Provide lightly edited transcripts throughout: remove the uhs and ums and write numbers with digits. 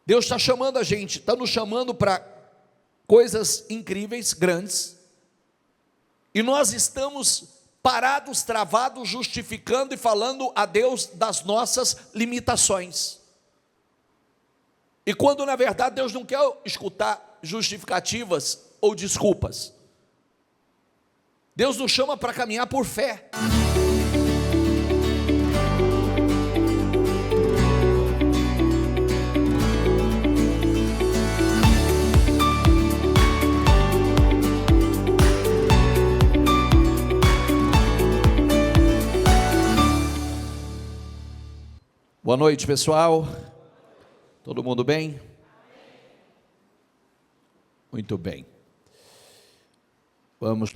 Deus está chamando a gente, está nos chamando para coisas incríveis, grandes, e nós estamos parados, travados, justificando e falando a Deus das nossas limitações. E quando na verdade Deus não quer escutar justificativas ou desculpas. Deus nos chama para caminhar por fé. Boa noite, pessoal. Todo mundo bem? Muito bem. Vamos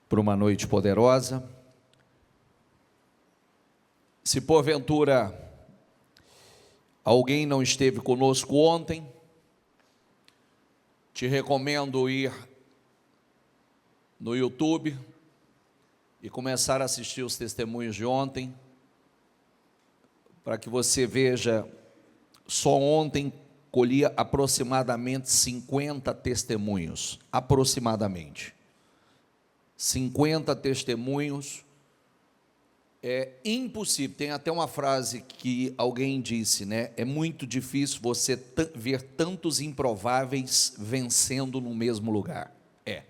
para uma noite poderosa. Se porventura alguém não esteve conosco ontem, te recomendo ir no YouTube e começar a assistir os testemunhos de ontem, para que você veja. Só ontem colhi aproximadamente 50 testemunhos, aproximadamente. 50 testemunhos, é impossível. Tem até uma frase que alguém disse, né? É muito difícil você ver tantos improváveis vencendo no mesmo lugar. É.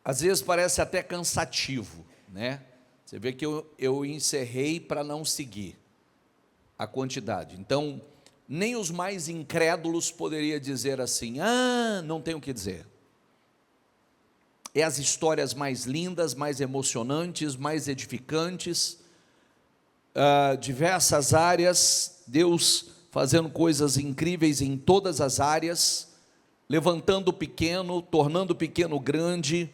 Às vezes parece até cansativo, né? Você vê que eu encerrei para não seguir a quantidade. Então, nem os mais incrédulos poderiam dizer assim, não tenho o que dizer. É as histórias mais lindas, mais emocionantes, mais edificantes, diversas áreas, Deus fazendo coisas incríveis em todas as áreas, levantando o pequeno, tornando o pequeno grande.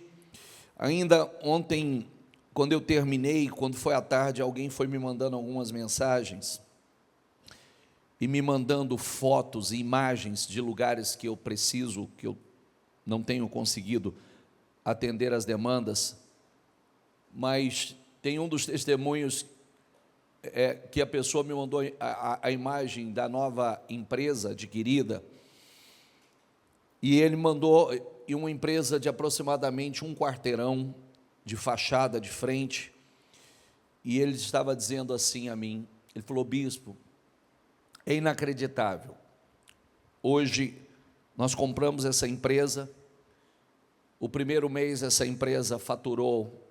Ainda ontem, quando eu terminei, quando foi à tarde, alguém foi me mandando algumas mensagens, e me mandando fotos e imagens de lugares que eu preciso, que eu não tenho conseguido atender as demandas, mas tem um dos testemunhos que a pessoa me mandou a imagem da nova empresa adquirida, e ele mandou uma empresa de aproximadamente um quarteirão de fachada de frente, e ele estava dizendo assim a mim, ele falou: bispo, é inacreditável, hoje nós compramos essa empresa, o primeiro mês essa empresa faturou,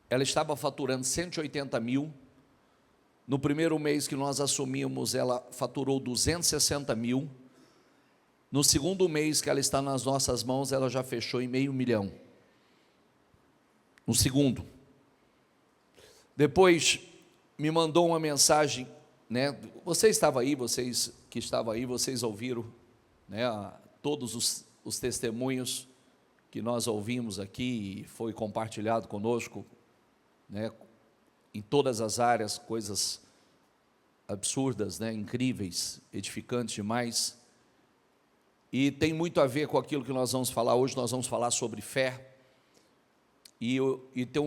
ela estava faturando 180 mil, no primeiro mês que nós assumimos ela faturou 260 mil, no segundo mês que ela está nas nossas mãos ela já fechou em $500 mil, no segundo. Depois me mandou uma mensagem, né? Você estava aí, vocês que estavam aí, vocês ouviram, né, todos os testemunhos que nós ouvimos aqui e foi compartilhado conosco, né, em todas as áreas, coisas absurdas, né, incríveis, edificantes demais, e tem muito a ver com aquilo que nós vamos falar hoje. Nós vamos falar sobre fé, e tem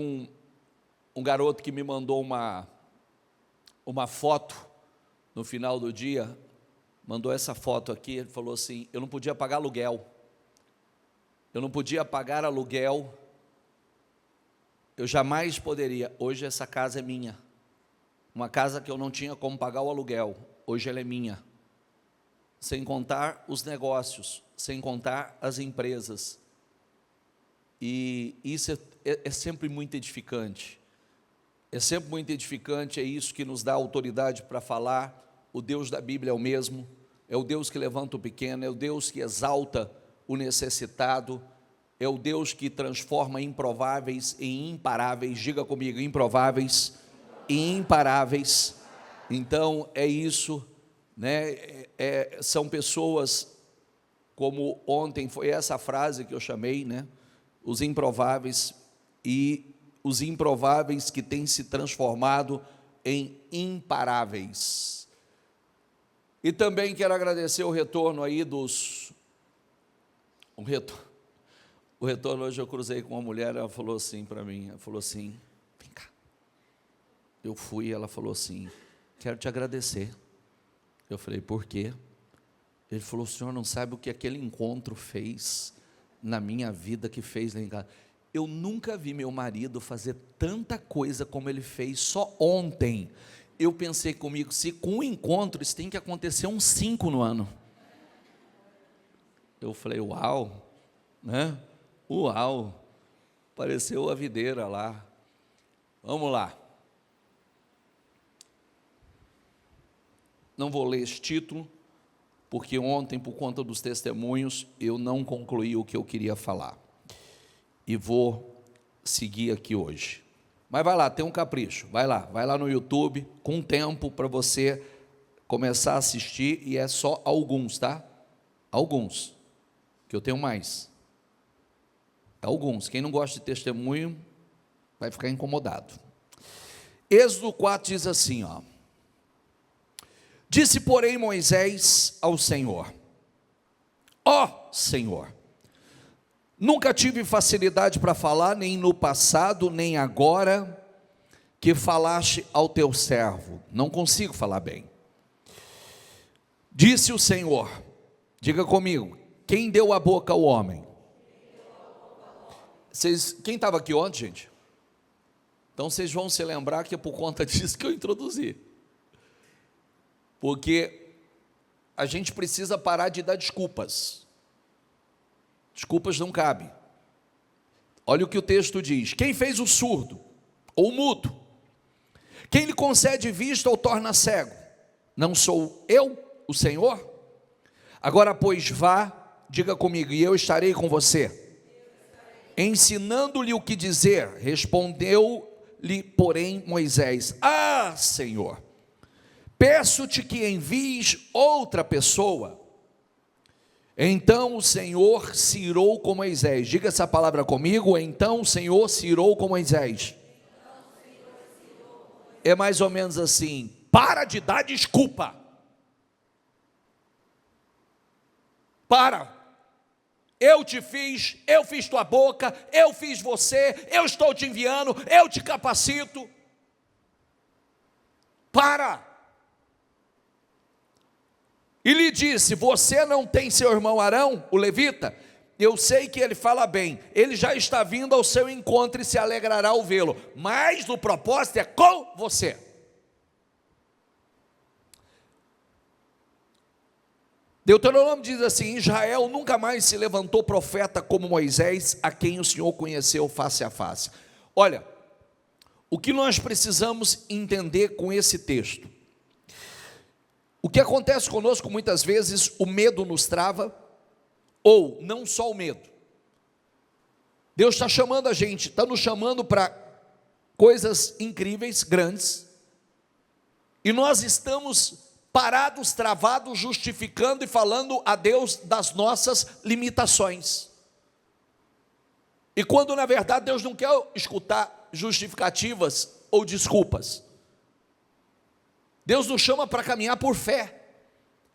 um garoto que me mandou uma foto no final do dia, mandou essa foto aqui, ele falou assim: eu não podia pagar aluguel, eu jamais poderia, hoje essa casa é minha, uma casa que eu não tinha como pagar o aluguel, hoje ela é minha, sem contar os negócios, sem contar as empresas, e isso é sempre muito edificante. É sempre muito edificante, é isso que nos dá autoridade para falar. O Deus da Bíblia é o mesmo, é o Deus que levanta o pequeno, é o Deus que exalta o necessitado, é o Deus que transforma improváveis em imparáveis. Diga comigo, improváveis e imparáveis. Então é isso, né? São pessoas como ontem, foi essa frase que eu chamei, né? Os improváveis, e os improváveis que têm se transformado em imparáveis. E também quero agradecer o retorno aí o retorno hoje eu cruzei com uma mulher, ela falou assim para mim, ela falou assim: vem cá. Eu fui, ela falou assim: quero te agradecer. Eu falei, por quê? Ele falou, o senhor não sabe o que aquele encontro fez na minha vida, que fez lá em casa. Eu nunca vi meu marido fazer tanta coisa como ele fez só ontem. Eu pensei comigo, se com um encontro, isso tem que acontecer uns 5 no ano. Eu falei, uau, né? Uau, pareceu a videira lá. Vamos lá. Não vou ler esse título, porque ontem, por conta dos testemunhos, eu não concluí o que eu queria falar. E vou seguir aqui hoje. Mas vai lá, tem um capricho, vai lá no YouTube, com tempo para você começar a assistir, e é só alguns, tá? Alguns, que eu tenho mais. Alguns, quem não gosta de testemunho, vai ficar incomodado. Êxodo 4 diz assim, ó. Disse, porém, Moisés ao Senhor, ó Senhor, nunca tive facilidade para falar, nem no passado, nem agora, que falaste ao teu servo. Não consigo falar bem. Disse o Senhor, diga comigo, quem deu a boca ao homem? Quem estava aqui ontem, gente? Então vocês vão se lembrar que é por conta disso que eu introduzi. Porque a gente precisa parar de dar desculpas. Desculpas não cabem. Olha o que o texto diz. Quem fez o surdo ou mudo? Quem lhe concede vista ou torna cego? Não sou eu, o Senhor? Agora, pois, vá, diga comigo, e eu estarei com você. Ensinando-lhe o que dizer. Respondeu-lhe, porém, Moisés, ah, Senhor, peço-te que envies outra pessoa. Então o Senhor se irou com Moisés. Diga essa palavra comigo. Então o Senhor se irou com Moisés. É mais ou menos assim: para de dar desculpa. Para. Eu te fiz, eu fiz tua boca, eu fiz você, eu estou te enviando, eu te capacito. Para. E lhe disse, você não tem seu irmão Arão, o levita? Eu sei que ele fala bem, ele já está vindo ao seu encontro e se alegrará ao vê-lo, mas o propósito é com você. Deuteronômio diz assim, Israel nunca mais se levantou profeta como Moisés, a quem o Senhor conheceu face a face. Olha, o que nós precisamos entender com esse texto? O que acontece conosco muitas vezes, o medo nos trava, ou não só o medo. Deus está chamando a gente, está nos chamando para coisas incríveis, grandes, e nós estamos parados, travados, justificando e falando a Deus das nossas limitações. E quando na verdade Deus não quer escutar justificativas ou desculpas. Deus nos chama para caminhar por fé,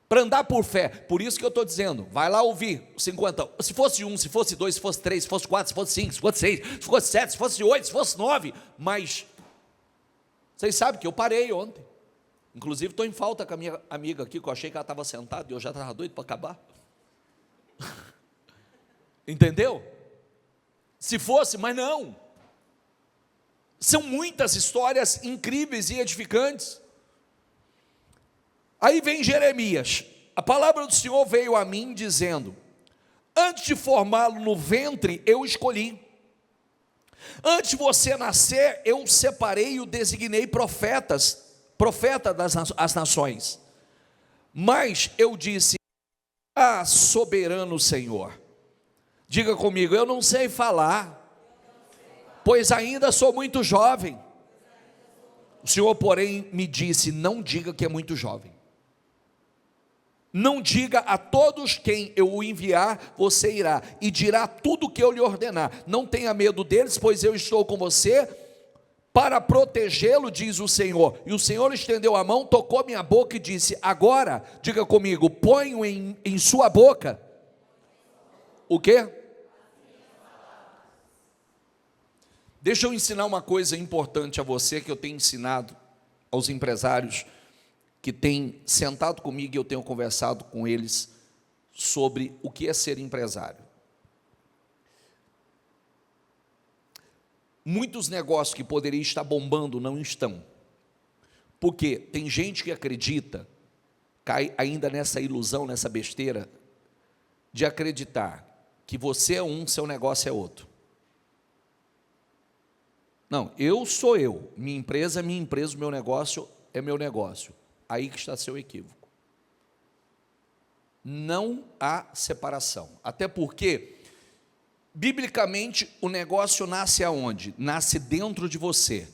para andar por fé. Por isso que eu estou dizendo, vai lá ouvir 50, se fosse 1, se fosse 2, se fosse 3, se fosse 4, se fosse 5, se fosse 6, se fosse 7, se fosse 8, se fosse 9, mas vocês sabem que eu parei ontem. Inclusive estou em falta com a minha amiga aqui, que eu achei que ela estava sentada e eu já estava doido para acabar. Entendeu? Se fosse, mas não. São muitas histórias incríveis e edificantes. Aí vem Jeremias, a palavra do Senhor veio a mim dizendo, antes de formá-lo no ventre, eu escolhi, antes de você nascer, eu o separei e o designei profeta das nações, mas eu disse, ah, soberano Senhor, diga comigo, eu não sei falar, pois ainda sou muito jovem. O Senhor, porém, me disse, não diga que é muito jovem. Não diga a todos quem eu o enviar, você irá, e dirá tudo o que eu lhe ordenar. Não tenha medo deles, pois eu estou com você, para protegê-lo, diz o Senhor. E o Senhor estendeu a mão, tocou minha boca e disse, agora, diga comigo, ponho em sua boca, o quê? Deixa eu ensinar uma coisa importante a você, que eu tenho ensinado aos empresários que têm sentado comigo e eu tenho conversado com eles sobre o que é ser empresário. Muitos negócios que poderiam estar bombando não estão, porque tem gente que acredita, cai ainda nessa ilusão, nessa besteira, de acreditar que você é um, seu negócio é outro. Não, eu sou eu, minha empresa é minha empresa, o meu negócio é meu negócio. Aí que está seu equívoco. Não há separação, até porque, biblicamente, o negócio nasce aonde? Nasce dentro de você.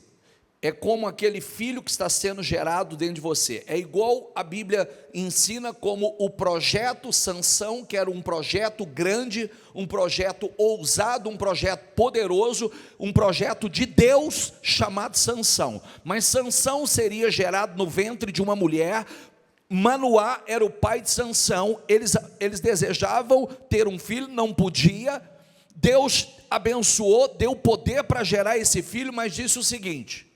É como aquele filho que está sendo gerado dentro de você. É igual a Bíblia ensina como o projeto Sansão, que era um projeto grande, um projeto ousado, um projeto poderoso, um projeto de Deus chamado Sansão. Mas Sansão seria gerado no ventre de uma mulher. Manoá era o pai de Sansão. Eles desejavam ter um filho, não podia. Deus abençoou, deu poder para gerar esse filho, mas disse o seguinte: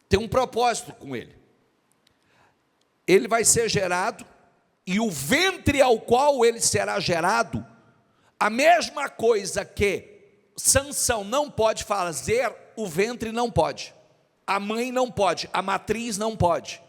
tem um propósito com ele. Ele vai ser gerado, e o ventre ao qual ele será gerado, a mesma coisa que Sansão não pode fazer, o ventre não pode, a mãe não pode, a matriz não pode.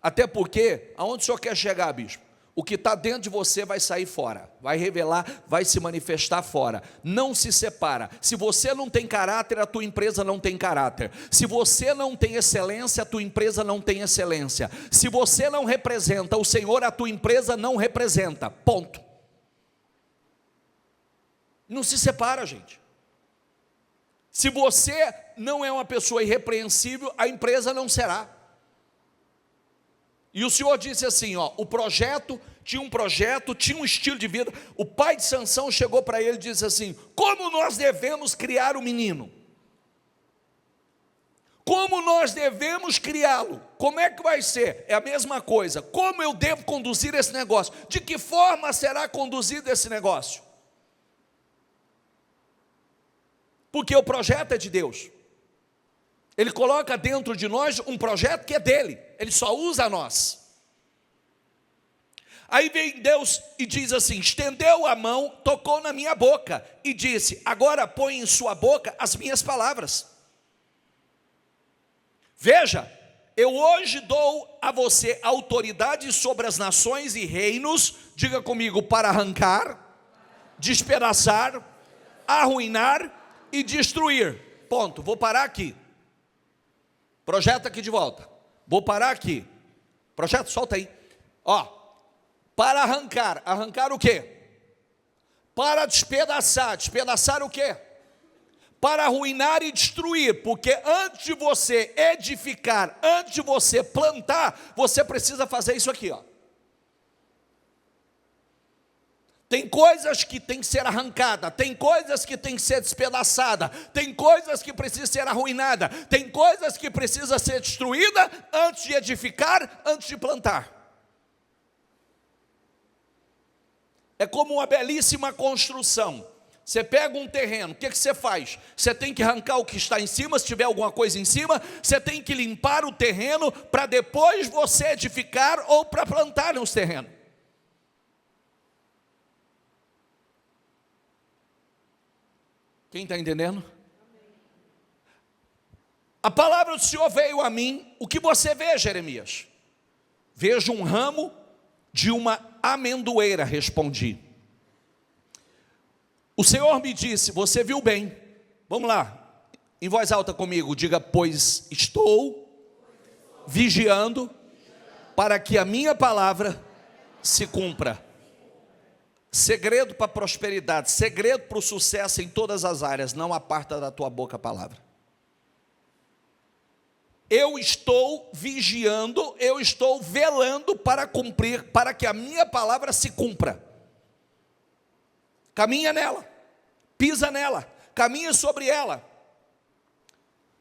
Até porque, aonde o senhor quer chegar, bispo? O que está dentro de você vai sair fora, vai revelar, vai se manifestar fora. Não se separa. Se você não tem caráter, a tua empresa não tem caráter. Se você não tem excelência, a tua empresa não tem excelência. Se você não representa o Senhor, a tua empresa não representa. Ponto. Não se separa, gente. Se você não é uma pessoa irrepreensível, a empresa não será. E o Senhor disse assim, o projeto, tinha um estilo de vida. O pai de Sansão chegou para ele e disse assim: como nós devemos criar o menino? Como nós devemos criá-lo? Como é que vai ser? É a mesma coisa. Como eu devo conduzir esse negócio? De que forma será conduzido esse negócio? Porque o projeto é de Deus. Ele coloca dentro de nós um projeto que é dele, ele só usa a nós. Aí vem Deus e diz assim: estendeu a mão, tocou na minha boca e disse: agora põe em sua boca as minhas palavras. Veja, eu hoje dou a você autoridade sobre as nações e reinos, diga comigo, para arrancar, despedaçar, arruinar e destruir. Ponto, vou parar aqui. Projeta aqui de volta. Vou parar aqui. Projeta, solta aí. Para arrancar. Arrancar o quê? Para despedaçar. Despedaçar o quê? Para arruinar e destruir. Porque antes de você edificar, antes de você plantar, você precisa fazer isso aqui, Tem coisas que tem que ser arrancada, tem coisas que tem que ser despedaçada, tem coisas que precisam ser arruinada, tem coisas que precisam ser destruída antes de edificar, antes de plantar. É como uma belíssima construção. Você pega um terreno, o que você faz? Você tem que arrancar o que está em cima, se tiver alguma coisa em cima, você tem que limpar o terreno para depois você edificar ou para plantar nos terrenos. Quem está entendendo? A palavra do Senhor veio a mim. O que você vê, Jeremias? Vejo um ramo de uma amendoeira, respondi. O Senhor me disse: você viu bem. Vamos lá, em voz alta comigo, diga: pois estou vigiando para que a minha palavra se cumpra. Segredo para a prosperidade, segredo para o sucesso em todas as áreas: não aparta da tua boca a palavra. Eu estou vigiando, eu estou velando para cumprir, para que a minha palavra se cumpra. Caminha nela, pisa nela, caminha sobre ela.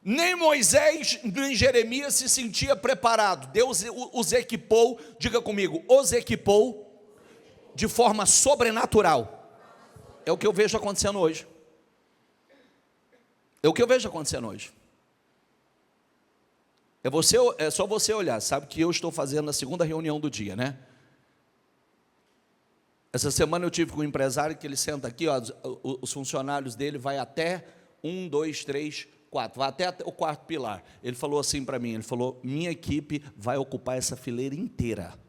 Nem Moisés, nem Jeremias se sentia preparado. Deus os equipou, diga comigo, os equipou de forma sobrenatural. É o que eu vejo acontecendo hoje. É o que eu vejo acontecendo hoje. É só você olhar, sabe que eu estou fazendo a segunda reunião do dia, né? Essa semana eu tive com um empresário que ele senta aqui, ó, os funcionários dele vai até 1, 2, 3, 4, vai até o quarto pilar. Ele falou assim para mim, ele falou, minha equipe vai ocupar essa fileira inteira.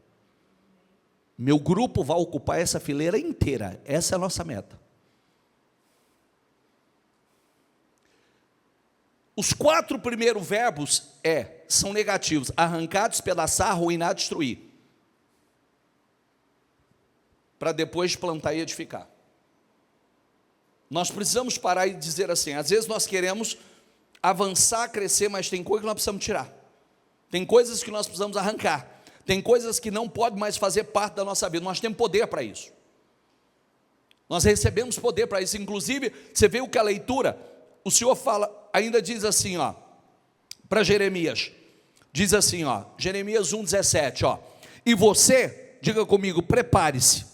Meu grupo vai ocupar essa fileira inteira. Essa é a nossa meta. Os 4 primeiros verbos são negativos: arrancar, despedaçar, arruinar, destruir. Para depois plantar e edificar. Nós precisamos parar e dizer assim, às vezes nós queremos avançar, crescer, mas tem coisa que nós precisamos tirar. Tem coisas que nós precisamos arrancar. Tem coisas que não podem mais fazer parte da nossa vida. Nós temos poder para isso. Nós recebemos poder para isso. Inclusive, você vê o que a leitura, o Senhor fala, ainda diz assim, ó, para Jeremias, diz assim, ó, Jeremias 1,17, ó, e você, diga comigo, prepare-se,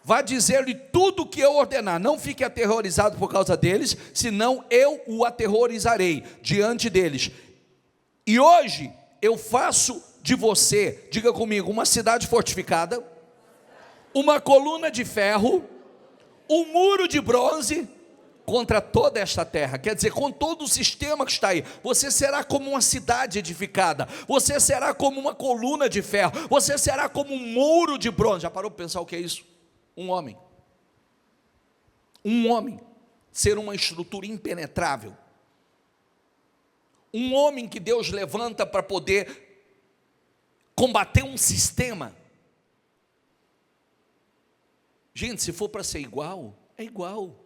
vá dizer-lhe tudo o que eu ordenar, não fique aterrorizado por causa deles, senão eu o aterrorizarei diante deles, e hoje eu faço de você, diga comigo, uma cidade fortificada, uma coluna de ferro, um muro de bronze, contra toda esta terra, quer dizer, com todo o sistema que está aí, você será como uma cidade edificada, você será como uma coluna de ferro, você será como um muro de bronze. Já parou para pensar o que é isso? Um homem, ser uma estrutura impenetrável, um homem que Deus levanta para poder combater um sistema. Gente, se for para ser igual, é igual.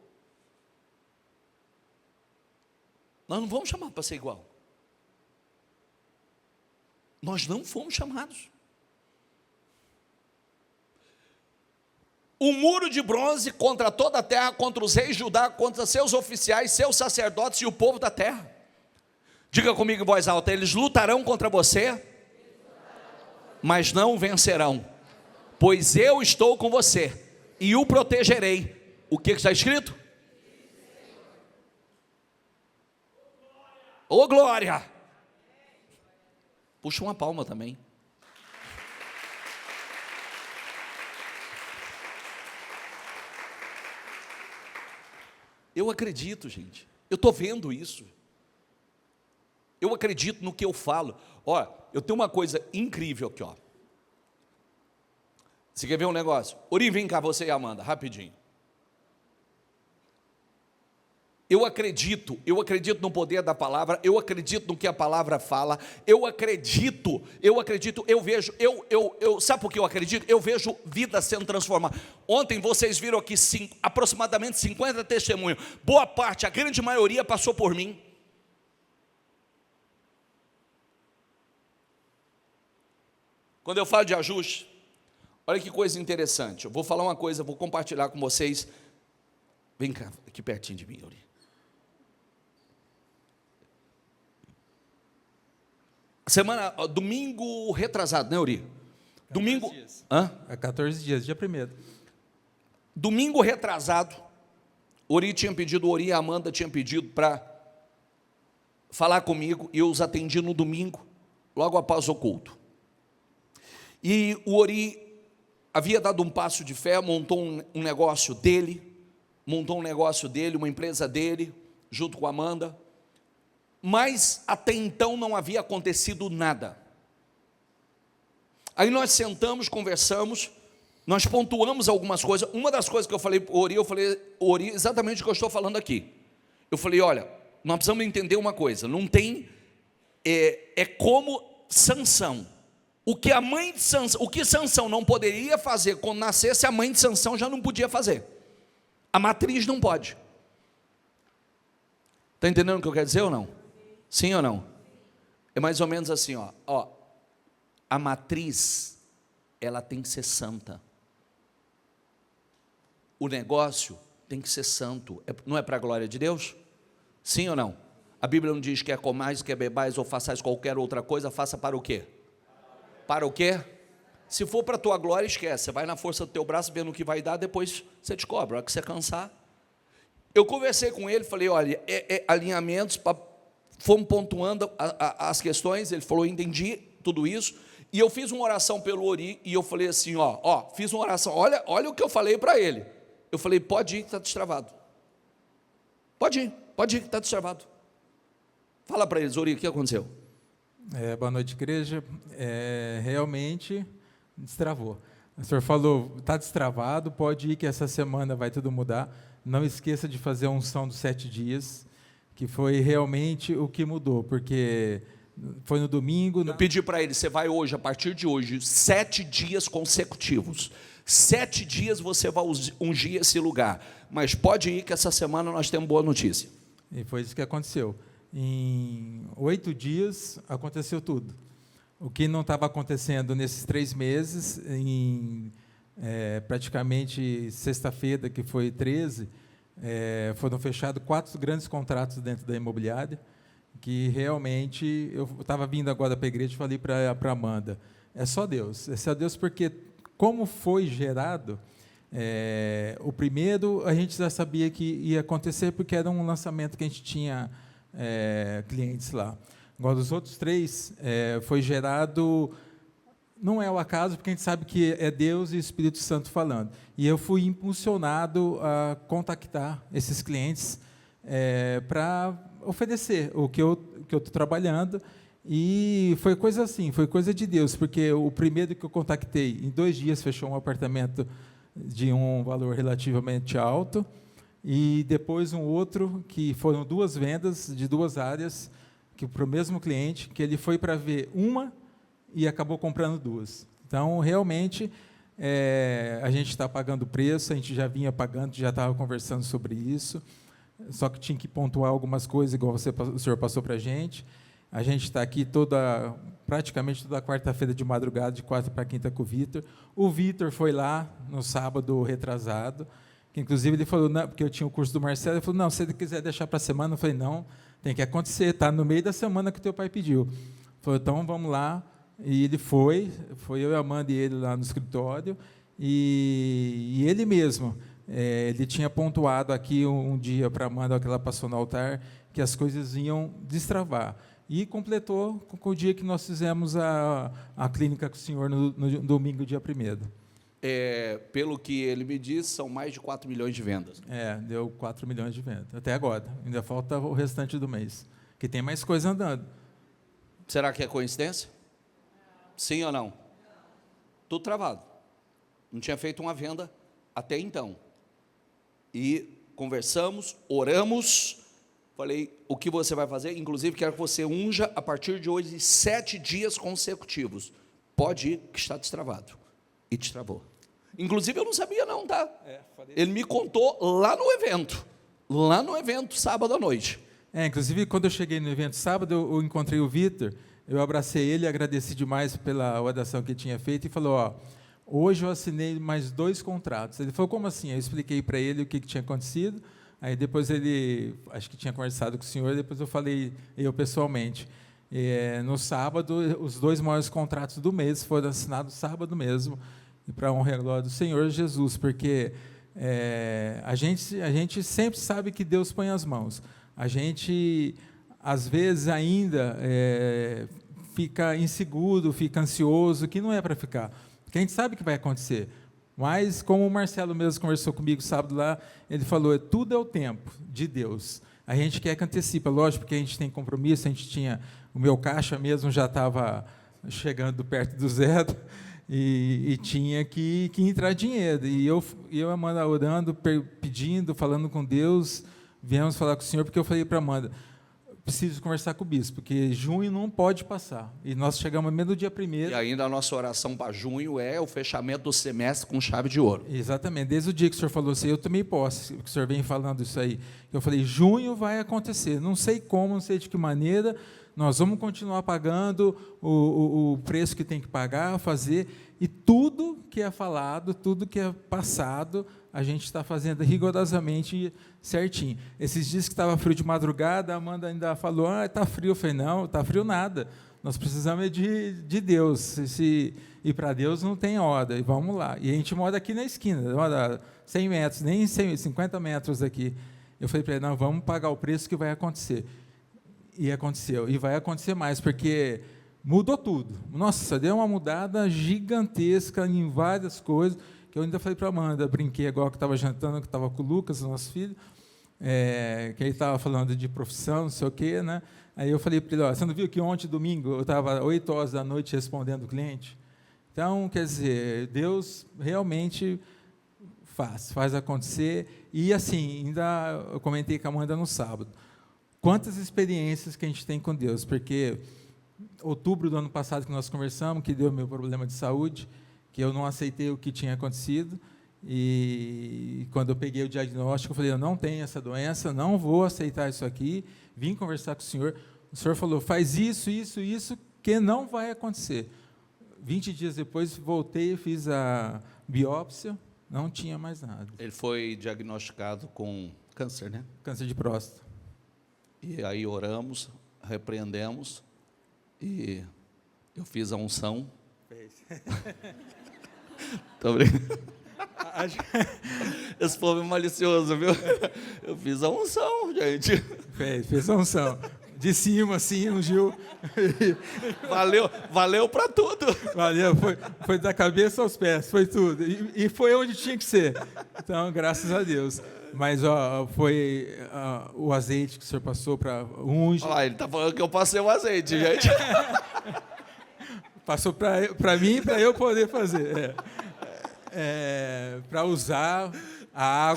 Nós não vamos chamar para ser igual. Nós não fomos chamados. Um muro de bronze contra toda a terra, contra os reis de Judá, contra seus oficiais, seus sacerdotes e o povo da terra. Diga comigo em voz alta, eles lutarão contra você, mas não vencerão, pois eu estou com você e o protegerei. O que está escrito? Ô glória! Puxa uma palma também. Eu acredito, gente. Eu estou vendo isso. Eu acredito no que eu falo. Ó, eu tenho uma coisa incrível aqui, ó. Você quer ver um negócio? Ori, vem cá, você e Amanda, rapidinho. Eu acredito no poder da palavra, eu acredito no que a palavra fala, eu acredito, eu vejo, sabe por que eu acredito? Eu vejo vida sendo transformada. Ontem vocês viram aqui aproximadamente 50 testemunhos, boa parte, a grande maioria passou por mim. Quando eu falo de ajuste, olha que coisa interessante, eu vou falar uma coisa, vou compartilhar com vocês. Vem cá, aqui pertinho de mim, Yuri. Domingo retrasado, né, Uri? Domingo. Dias. Hã? Há 14 dias, dia 1º. Domingo retrasado, Uri e a Amanda tinham pedido para falar comigo, e eu os atendi no domingo, logo após o culto. E o Uri havia dado um passo de fé, montou um negócio dele, uma empresa dele, junto com a Amanda. Mas até então não havia acontecido nada. Aí nós sentamos, conversamos, nós pontuamos algumas coisas. Uma das coisas que eu falei para o Ori, exatamente o que eu estou falando aqui. Eu falei, olha, nós precisamos entender uma coisa, não tem, como Sansão. O que Sansão não poderia fazer quando nascesse, a mãe de Sansão já não podia fazer. A matriz não pode. Está entendendo o que eu quero dizer ou não? Sim ou não? É mais ou menos assim, ó, a matriz, ela tem que ser santa. O negócio tem que ser santo. Não é para a glória de Deus? Sim ou não? A Bíblia não diz que comais, que bebais ou façais qualquer outra coisa, faça para o quê? Para o quê? Se for para a tua glória, esquece. Você vai na força do teu braço, vendo o que vai dar, depois você descobre. A hora que você cansar. Eu conversei com ele, falei, olha, alinhamentos para fomos pontuando as questões, ele falou, entendi tudo isso, e eu fiz uma oração pelo Ori, e eu falei assim, fiz uma oração, olha o que eu falei para ele, eu falei, pode ir que está destravado, pode ir que está destravado, fala para eles, Ori, o que aconteceu? Boa noite, igreja. Realmente destravou. O senhor falou, está destravado, pode ir que essa semana vai tudo mudar. Não esqueça de fazer a unção dos 7 dias, que foi realmente o que mudou, porque foi no domingo. Eu pedi para ele, você vai hoje, a partir de hoje, 7 dias consecutivos. 7 dias você vai ungir esse lugar. Mas pode ir que essa semana nós temos boa notícia. E foi isso que aconteceu. Em 8 dias aconteceu tudo. O que não estava acontecendo nesses 3 meses, praticamente sexta-feira, que foi 13, foram fechados 4 grandes contratos dentro da imobiliária, que realmente, eu estava vindo agora para a igreja e falei para a Amanda, é só Deus porque como foi gerado, o primeiro a gente já sabia que ia acontecer, porque era um lançamento que a gente tinha clientes lá. Agora, os outros 3 foi gerado, não é o acaso, porque a gente sabe que é Deus e o Espírito Santo falando. E eu fui impulsionado a contactar esses clientes para oferecer o que eu estou trabalhando. E foi coisa assim, foi coisa de Deus, porque o primeiro que eu contactei, em 2 dias, fechou um apartamento de um valor relativamente alto, e depois um outro, que foram 2 vendas de 2 áreas, que para o mesmo cliente, que ele foi para ver uma e acabou comprando 2. Então, realmente, a gente está pagando o preço, a gente já vinha pagando, já estava conversando sobre isso, só que tinha que pontuar algumas coisas, igual o senhor passou para a gente. A gente está aqui praticamente toda quarta-feira de madrugada, de quarta para quinta com o Vitor. O Vitor foi lá no sábado retrasado, que inclusive ele falou, não, porque eu tinha o curso do Marcelo, ele falou, não, se ele quiser deixar para a semana, eu falei, não, tem que acontecer, está no meio da semana que o teu pai pediu. Ele falou, então vamos lá, e ele foi eu e a Amanda e ele lá no escritório, e ele mesmo, ele tinha pontuado aqui um dia para a Amanda, que ela passou no altar, que as coisas iam destravar. E completou com o dia que nós fizemos a clínica com o senhor no domingo, dia 1º. Pelo que ele me disse, são mais de 4 milhões de vendas. Deu 4 milhões de vendas, até agora. Ainda falta o restante do mês, que tem mais coisa andando. Será que é coincidência? Sim ou não? Tudo travado. Não tinha feito uma venda até então. E conversamos, oramos, falei, o que você vai fazer? Inclusive, quero que você unja, a partir de hoje, 7 dias consecutivos. Pode ir, que está destravado. E destravou. Inclusive, eu não sabia não, tá? Ele me contou lá no evento, sábado à noite. Inclusive, quando eu cheguei no evento sábado, eu encontrei o Vitor, eu abracei ele, agradeci demais pela oração que ele tinha feito, e falou, hoje eu assinei mais 2 contratos. Ele falou, como assim? Eu expliquei para ele o que tinha acontecido, aí depois ele, acho que tinha conversado com o senhor, depois eu falei, eu pessoalmente. No sábado, os 2 maiores contratos do mês foram assinados sábado mesmo, e para a honra e glória do Senhor Jesus, porque a gente sempre sabe que Deus põe as mãos. A gente, às vezes, ainda fica inseguro, fica ansioso, que não é para ficar, porque a gente sabe que vai acontecer. Mas, como o Marcelo mesmo conversou comigo sábado lá, ele falou, tudo é o tempo de Deus. A gente quer que antecipa, lógico, porque a gente tem compromisso, a gente tinha, o meu caixa mesmo já estava chegando perto do zero, e tinha que entrar dinheiro. E eu e a Amanda orando, pedindo, falando com Deus, viemos falar com o Senhor, porque eu falei para a Amanda, preciso conversar com o bispo, porque junho não pode passar. E nós chegamos mesmo no dia 1º. E ainda a nossa oração para junho é o fechamento do semestre com chave de ouro. Exatamente. Desde o dia que o senhor falou assim, eu tomei posse, que o senhor vem falando isso aí. Eu falei, junho vai acontecer. Não sei como, não sei de que maneira, nós vamos continuar pagando o preço que tem que pagar, fazer, e tudo que é falado, tudo que é passado, a gente está fazendo rigorosamente certinho. Esses dias que estava frio de madrugada, a Amanda ainda falou, está frio. Eu falei, não, está frio nada, nós precisamos de Deus, e para Deus não tem hora, e vamos lá. E a gente mora aqui na esquina, mora 100 metros, nem 50 metros daqui. Eu falei para ele, não, vamos pagar o preço que vai acontecer. E aconteceu, e vai acontecer mais, porque mudou tudo. Nossa, deu uma mudada gigantesca em várias coisas, que eu ainda falei para a Amanda, brinquei agora que estava jantando, que estava com o Lucas, nosso filho, que ele estava falando de profissão, não sei o quê, né? Aí eu falei para ele, você não viu que ontem, domingo, eu estava 8 horas da noite respondendo o cliente? Então, quer dizer, Deus realmente faz acontecer, e assim, ainda eu comentei com a Amanda no sábado, quantas experiências que a gente tem com Deus, porque outubro do ano passado que nós conversamos, que deu meu problema de saúde, que eu não aceitei o que tinha acontecido, e quando eu peguei o diagnóstico, eu falei, eu não tenho essa doença, não vou aceitar isso aqui, vim conversar com o senhor falou, faz isso, que não vai acontecer. 20 dias depois, voltei, fiz a biópsia, não tinha mais nada. Ele foi diagnosticado com câncer, né? Câncer de próstata. E aí oramos, repreendemos, e eu fiz a unção. Fez. Tô brincando. Esse povo é malicioso, viu? Eu fiz a unção, gente. Fez a unção. De cima, assim, ungiu. Valeu para tudo. Valeu, foi da cabeça aos pés, foi tudo. E foi onde tinha que ser. Então, graças a Deus. Mas foi o azeite que o senhor passou para unge. Olha lá, ele está falando que eu passei o azeite, gente. Passou para mim e para eu poder fazer. Para usar a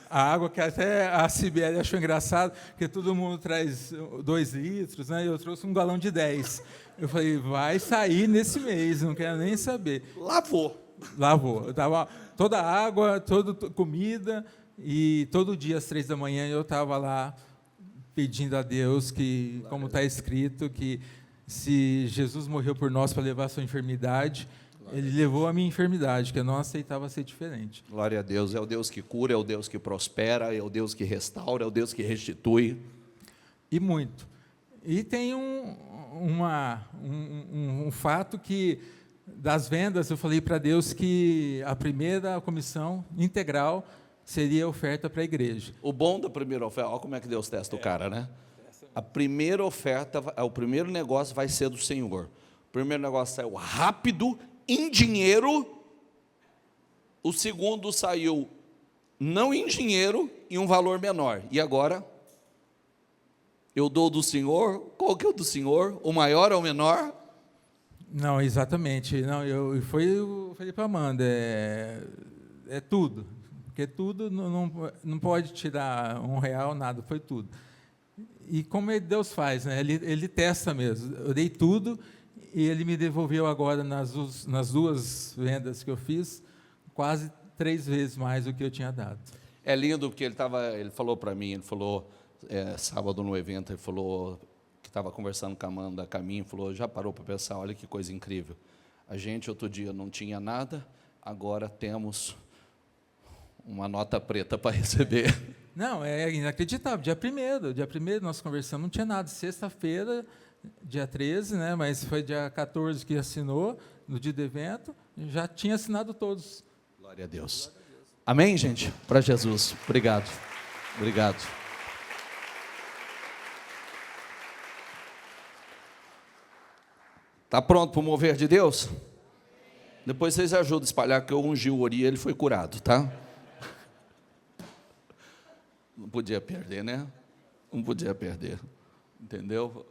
água que até a Sibeli achou engraçado, porque todo mundo traz 2 litros, né? Eu trouxe 1 galão de 10. Eu falei, vai sair nesse mês, não quero nem saber. Lavou. Eu tava toda a água, toda comida, e todo dia às 3 da manhã eu estava lá pedindo a Deus que, como está escrito, que se Jesus morreu por nós para levar a sua enfermidade, Ele levou a minha enfermidade, que eu não aceitava ser diferente. Glória a Deus, é o Deus que cura, é o Deus que prospera, é o Deus que restaura, é o Deus que restitui. E muito. E tem um fato que, das vendas, eu falei para Deus que a primeira comissão integral seria oferta para a igreja. O bom da primeira oferta, olha como é que Deus testa o cara, né? A primeira oferta, o primeiro negócio vai ser do Senhor. O primeiro negócio saiu rápido, em dinheiro. O segundo saiu não em dinheiro, em um valor menor. E agora? Eu dou do Senhor. Qual que é o do Senhor? O maior ou o menor? Não, exatamente. Não, eu falei para a Amanda, é tudo. Porque tudo não pode tirar R$1, nada, foi tudo. E como Deus faz, né? Ele testa mesmo. Eu dei tudo e Ele me devolveu agora nas 2 vendas que eu fiz, quase 3 vezes mais do que eu tinha dado. É lindo porque ele falou para mim, ele falou, sábado no evento, ele falou que estava conversando com a Amanda a caminho, falou, já parou para pensar, olha que coisa incrível. A gente outro dia não tinha nada, agora temos uma nota preta para receber. Não, é inacreditável. Dia 1º nós conversamos, não tinha nada. Sexta-feira, dia 13, né, mas foi dia 14 que assinou, no dia do evento, já tinha assinado todos. Glória a Deus. Amém, gente? Para Jesus. Obrigado. Obrigado. Está pronto para o mover de Deus? Depois vocês ajudam a espalhar que eu ungi o Ori e ele foi curado, tá? Não podia perder, né? Não podia perder, entendeu?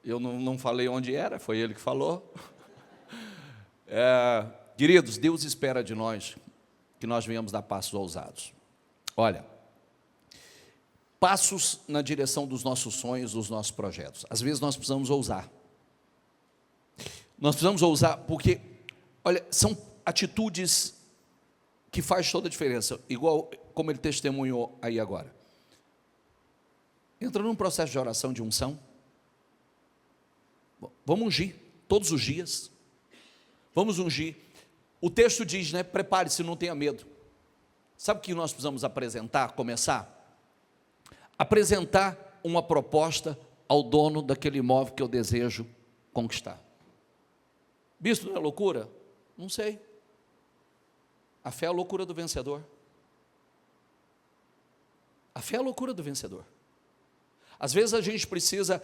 Eu não falei onde era, foi ele que falou. Queridos, Deus espera de nós que nós venhamos dar passos ousados. Olha, passos na direção dos nossos sonhos, dos nossos projetos. Às vezes nós precisamos ousar. Nós precisamos ousar porque, olha, são atitudes que faz toda a diferença, igual como ele testemunhou aí agora. Entra num processo de oração, de unção. Vamos ungir todos os dias. Vamos ungir. O texto diz, né? Prepare-se, não tenha medo. Sabe o que nós precisamos apresentar, começar? Apresentar uma proposta ao dono daquele imóvel que eu desejo conquistar. Bispo, não é loucura? Não sei. A fé é a loucura do vencedor. A fé é a loucura do vencedor. Às vezes a gente precisa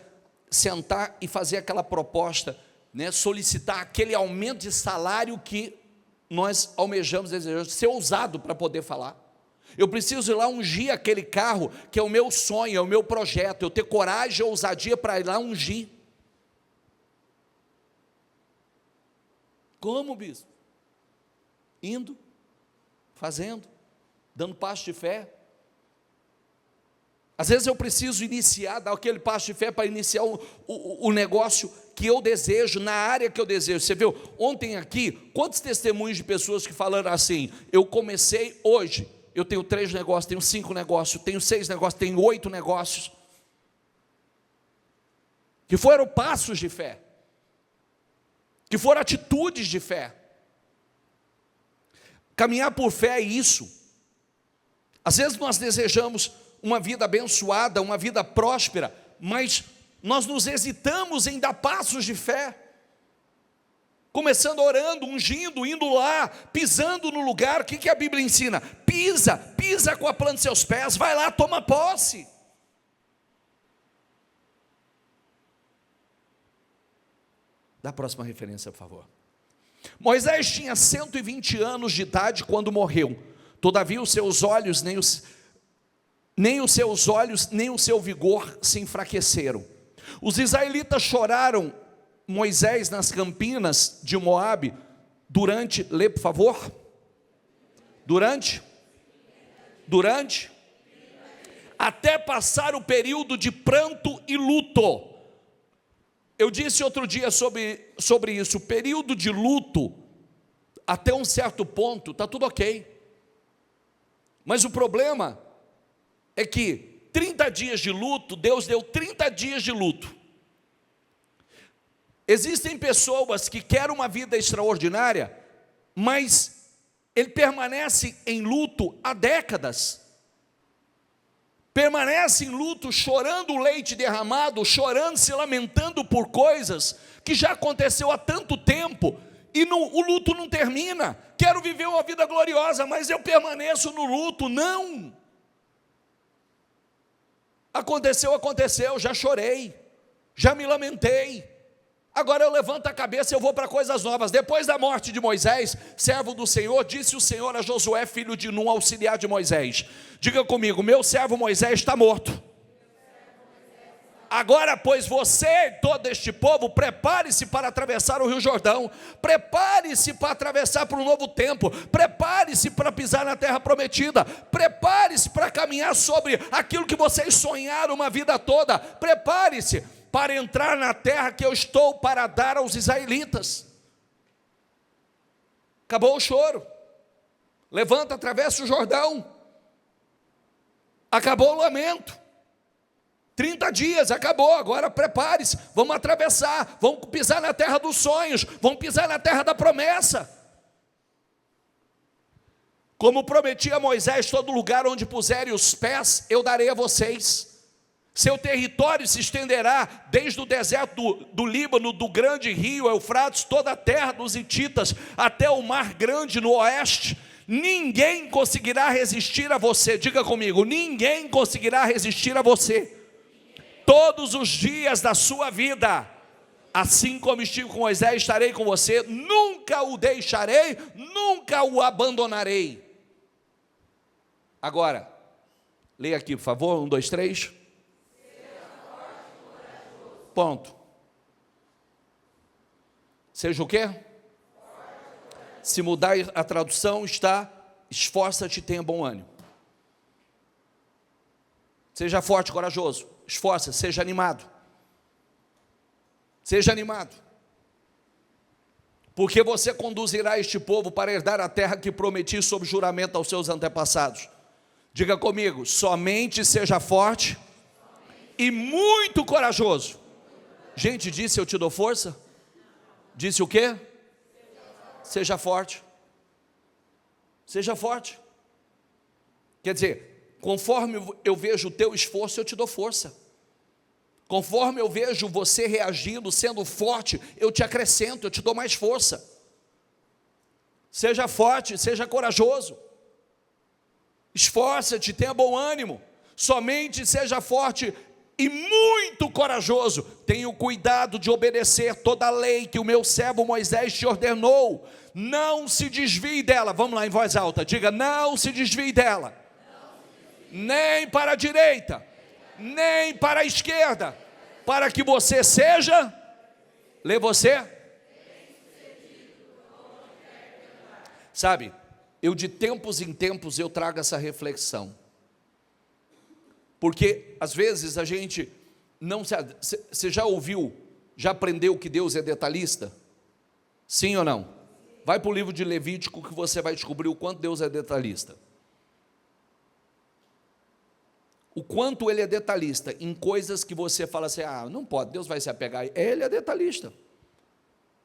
sentar e fazer aquela proposta, né, solicitar aquele aumento de salário que nós almejamos, desejamos, ser ousado para poder falar. Eu preciso ir lá ungir aquele carro, que é o meu sonho, é o meu projeto, eu ter coragem e ousadia para ir lá ungir. Como, bispo? Indo, fazendo, dando passo de fé. Às vezes eu preciso iniciar, dar aquele passo de fé para iniciar o negócio que eu desejo, na área que eu desejo. Você viu, ontem aqui, quantos testemunhos de pessoas que falaram assim, eu comecei hoje, eu tenho 3 negócios, tenho 5 negócios, tenho 6 negócios, tenho 8 negócios, que foram passos de fé, que foram atitudes de fé. Caminhar por fé é isso. Às vezes nós desejamos uma vida abençoada, uma vida próspera, mas nós nos hesitamos em dar passos de fé, começando orando, ungindo, indo lá, pisando no lugar. O que a Bíblia ensina? Pisa com a planta de seus pés, vai lá, toma posse. Dá a próxima referência, por favor. Moisés tinha 120 anos de idade quando morreu, todavia os seus olhos, nem os seu vigor se enfraqueceram. Os israelitas choraram Moisés nas campinas de Moabe lê por favor, durante, até passar o período de pranto e luto. Eu disse outro dia sobre isso, o período de luto, até um certo ponto, está tudo ok, mas o problema é que 30 dias de luto, Deus deu 30 dias de luto. Existem pessoas que querem uma vida extraordinária, mas ele permanece em luto há décadas, permanece em luto, chorando o leite derramado, chorando, se lamentando por coisas que já aconteceu há tanto tempo, e o luto não termina. Quero viver uma vida gloriosa, mas eu permaneço no luto. Não. Aconteceu, já chorei, já me lamentei, agora eu levanto a cabeça e eu vou para coisas novas. Depois da morte de Moisés, servo do Senhor, disse o Senhor a Josué, filho de Nun, auxiliar de Moisés: diga comigo, meu servo Moisés está morto. Agora, pois, você e todo este povo, prepare-se para atravessar o Rio Jordão, prepare-se para atravessar para um novo tempo, prepare-se para pisar na terra prometida, prepare-se para caminhar sobre aquilo que vocês sonharam uma vida toda, prepare-se para entrar na terra que eu estou para dar aos israelitas. Acabou o choro, levanta, atravessa o Jordão, acabou o lamento. 30 dias, acabou, agora prepare-se, vamos atravessar, vamos pisar na terra dos sonhos, vamos pisar na terra da promessa. Como prometi a Moisés, todo lugar onde puserem os pés, eu darei a vocês. Seu território se estenderá desde o deserto do Líbano, do grande rio Eufrates, toda a terra dos hititas, até o mar grande no oeste. Ninguém conseguirá resistir a você, diga comigo, ninguém conseguirá resistir a você. Todos os dias da sua vida, assim como estive com Moisés, estarei com você, nunca o deixarei, nunca o abandonarei. Agora, leia aqui, por favor, 1, 2, 3. Ponto. Seja o quê? Se mudar a tradução, está, esforça-te e tenha bom ânimo. Seja forte e corajoso. Esforça, seja animado. Seja animado. Porque você conduzirá este povo para herdar a terra que prometi sob juramento aos seus antepassados. Diga comigo, somente seja forte e muito corajoso. Gente, disse eu te dou força? Disse o quê? Seja forte. Seja forte. Quer dizer, conforme eu vejo o teu esforço, eu te dou força. Conforme eu vejo você reagindo, sendo forte, eu te acrescento, eu te dou mais força. Seja forte, seja corajoso. Esforça-te, tenha bom ânimo. Somente seja forte e muito corajoso. Tenho cuidado de obedecer toda a lei que o meu servo Moisés te ordenou. Não se desvie dela. Vamos lá em voz alta, diga: não se desvie dela, nem para a direita, nem para a esquerda, para que você seja, lê você, sabe, eu de tempos em tempos eu trago essa reflexão, porque às vezes a gente não, você já ouviu, já aprendeu que Deus é detalhista? Sim ou não? Vai para o livro de Levítico que você vai descobrir o quanto Deus é detalhista. O quanto Ele é detalhista em coisas que você fala assim: ah, não pode, Deus vai se apegar. Ele é detalhista,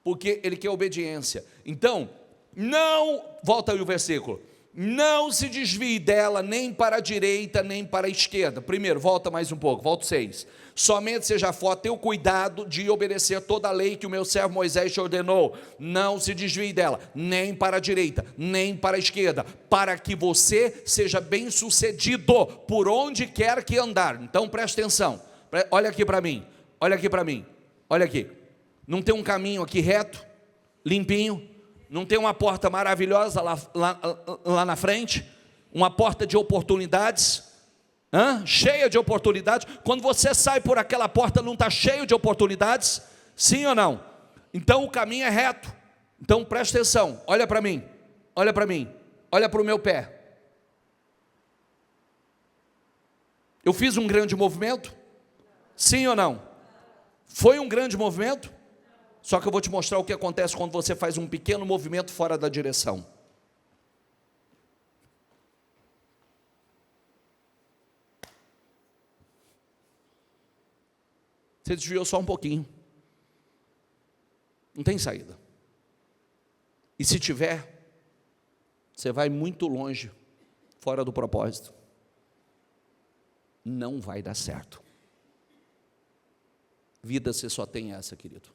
porque Ele quer obediência. Então, não, volta aí o versículo, não se desvie dela nem para a direita, nem para a esquerda. Primeiro, volta mais um pouco, volta 6. Somente seja forte, tenha o cuidado de obedecer toda a lei que o meu servo Moisés te ordenou. Não se desvie dela, nem para a direita, nem para a esquerda, para que você seja bem sucedido por onde quer que andar. Então preste atenção, olha aqui para mim, olha aqui para mim, olha aqui. Não tem um caminho aqui reto, limpinho? Não tem uma porta maravilhosa lá na frente? Uma porta de oportunidades? Cheia de oportunidades? Quando você sai por aquela porta, não está cheio de oportunidades? Sim ou não? Então o caminho é reto. Então preste atenção, olha para mim, olha para mim, olha para o meu pé. Eu fiz um grande movimento? Sim ou não? Foi um grande movimento? Só que eu vou te mostrar o que acontece quando você faz um pequeno movimento fora da direção. Você desviou só um pouquinho. Não tem saída. E se tiver, você vai muito longe, fora do propósito. Não vai dar certo. Vida você só tem essa, querido.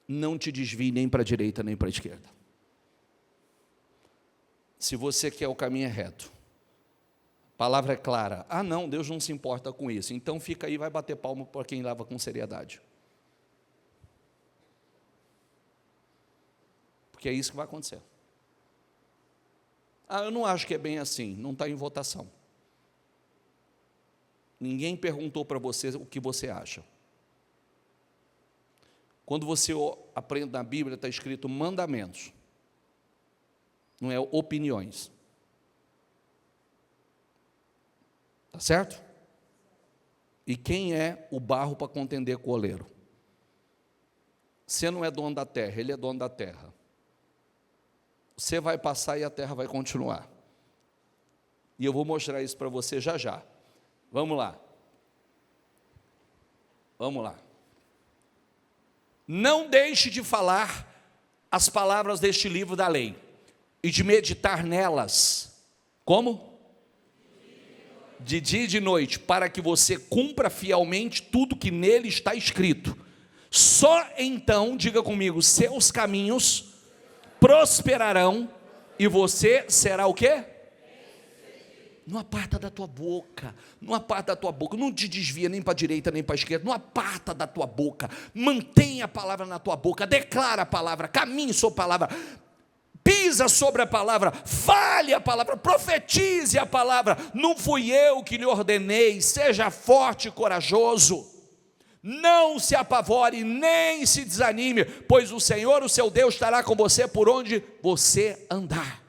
Não te desvie nem para a direita nem para a esquerda. Se você quer o caminho é reto, a palavra é clara, ah não, Deus não se importa com isso, então fica aí e vai bater palma para quem leva com seriedade, porque é isso que vai acontecer. Ah, eu não acho que é bem assim, não está em votação, ninguém perguntou para você o que você acha. Quando você aprende na Bíblia, está escrito mandamentos, não é opiniões. Está certo? E quem é o barro para contender com o oleiro? Você não é dono da terra, ele é dono da terra. Você vai passar e a terra vai continuar. E eu vou mostrar isso para você já já. Vamos lá. Vamos lá. Não deixe de falar as palavras deste livro da lei e de meditar nelas. Como? De dia e de noite, para que você cumpra fielmente tudo que nele está escrito. Só então, diga comigo, seus caminhos prosperarão e você será o quê? Não aparta da tua boca, não aparta da tua boca, não te desvia nem para a direita nem para a esquerda, não aparta da tua boca, mantenha a palavra na tua boca, declara a palavra, caminhe sobre a palavra, pisa sobre a palavra, fale a palavra, profetize a palavra. Não fui eu que lhe ordenei, seja forte e corajoso, não se apavore, nem se desanime, pois o Senhor, o seu Deus, estará com você por onde você andar.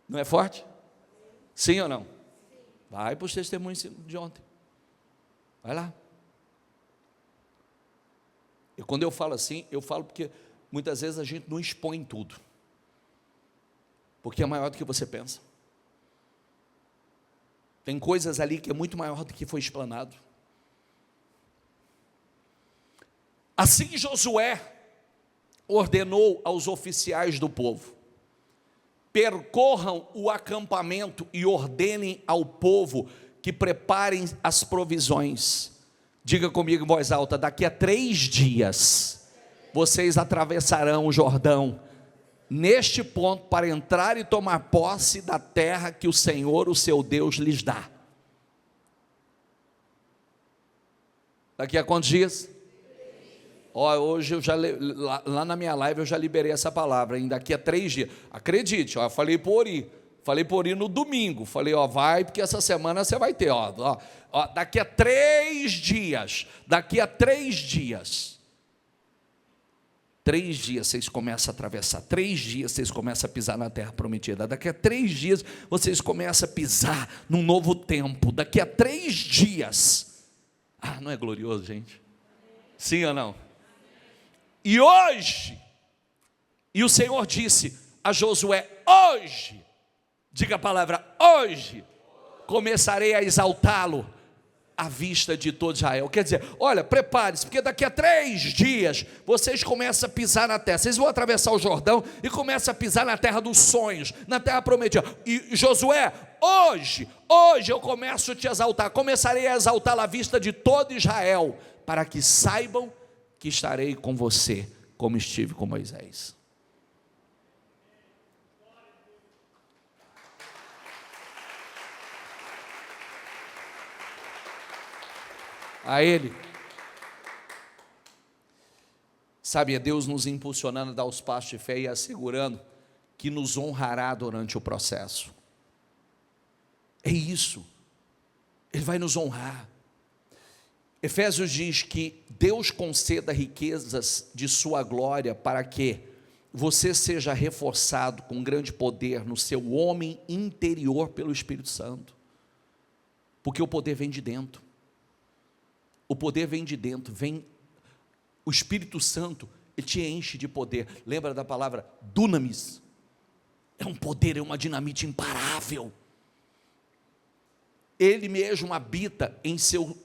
Não é forte? Sim ou não? Vai para os testemunhos de ontem. Vai lá. E quando eu falo assim, eu falo porque muitas vezes a gente não expõe tudo. Porque é maior do que você pensa. Tem coisas ali que é muito maior do que foi explanado. Assim Josué ordenou aos oficiais do povo: percorram o acampamento e ordenem ao povo que preparem as provisões. Diga comigo em voz alta: daqui a 3 dias vocês atravessarão o Jordão neste ponto para entrar e tomar posse da terra que o Senhor, o seu Deus, lhes dá. Daqui a quantos dias? Hoje eu já, lá na minha live eu já liberei essa palavra, hein? Daqui a 3 dias, acredite, eu falei por Ori no domingo, falei, vai, porque essa semana você vai ter, daqui a 3 dias, 3 dias vocês começam a atravessar, 3 dias vocês começam a pisar na terra prometida, daqui a 3 dias vocês começam a pisar num novo tempo, daqui a 3 dias, não é glorioso, gente? Sim ou não? E hoje, e o Senhor disse a Josué, hoje, diga a palavra, hoje, começarei a exaltá-lo à vista de todo Israel. Quer dizer, olha, prepare-se, porque daqui a 3 dias, vocês começam a pisar na terra, vocês vão atravessar o Jordão, e começam a pisar na terra dos sonhos, na terra prometida, e Josué, hoje eu começo a te exaltar, começarei a exaltá-lo à vista de todo Israel, para que saibam que estarei com você, como estive com Moisés. A Ele, sabe, é Deus nos impulsionando a dar os passos de fé e assegurando que nos honrará durante o processo. É isso, Ele vai nos honrar. Efésios diz que Deus conceda riquezas de sua glória para que você seja reforçado com grande poder no seu homem interior pelo Espírito Santo, porque o poder vem de dentro, o poder vem de dentro, o Espírito Santo, ele te enche de poder. Lembra da palavra dunamis? É um poder, é uma dinamite imparável. Ele mesmo habita em seu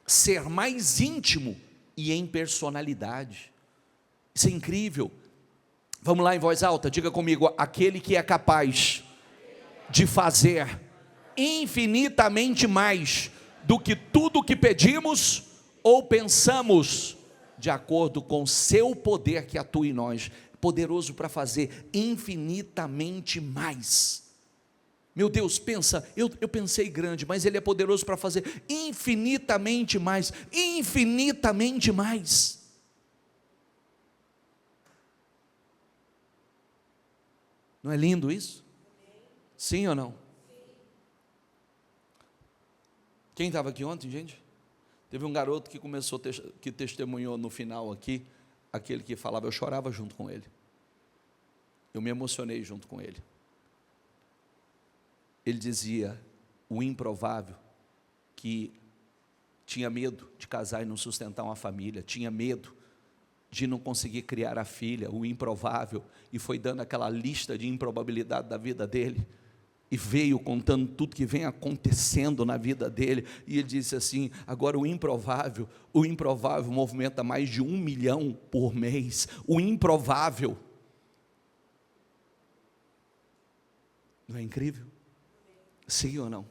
ser mais íntimo e em personalidade. Isso é incrível. Vamos lá em voz alta, diga comigo, aquele que é capaz de fazer infinitamente mais do que tudo que pedimos ou pensamos, de acordo com o seu poder que atua em nós, poderoso para fazer infinitamente mais. Meu Deus, pensa, eu pensei grande, mas Ele é poderoso para fazer infinitamente mais, infinitamente mais. Não é lindo isso? Sim ou não? Quem estava aqui ontem, gente? Teve um garoto que que testemunhou no final aqui, aquele que falava, eu chorava junto com ele, eu me emocionei junto com ele. Ele dizia, o improvável, que tinha medo de casar e não sustentar uma família, tinha medo de não conseguir criar a filha, o improvável, e foi dando aquela lista de improbabilidade da vida dele, e veio contando tudo que vem acontecendo na vida dele, e ele disse assim, agora o improvável movimenta mais de 1 milhão por mês, o improvável. Não é incrível? Sim ou não?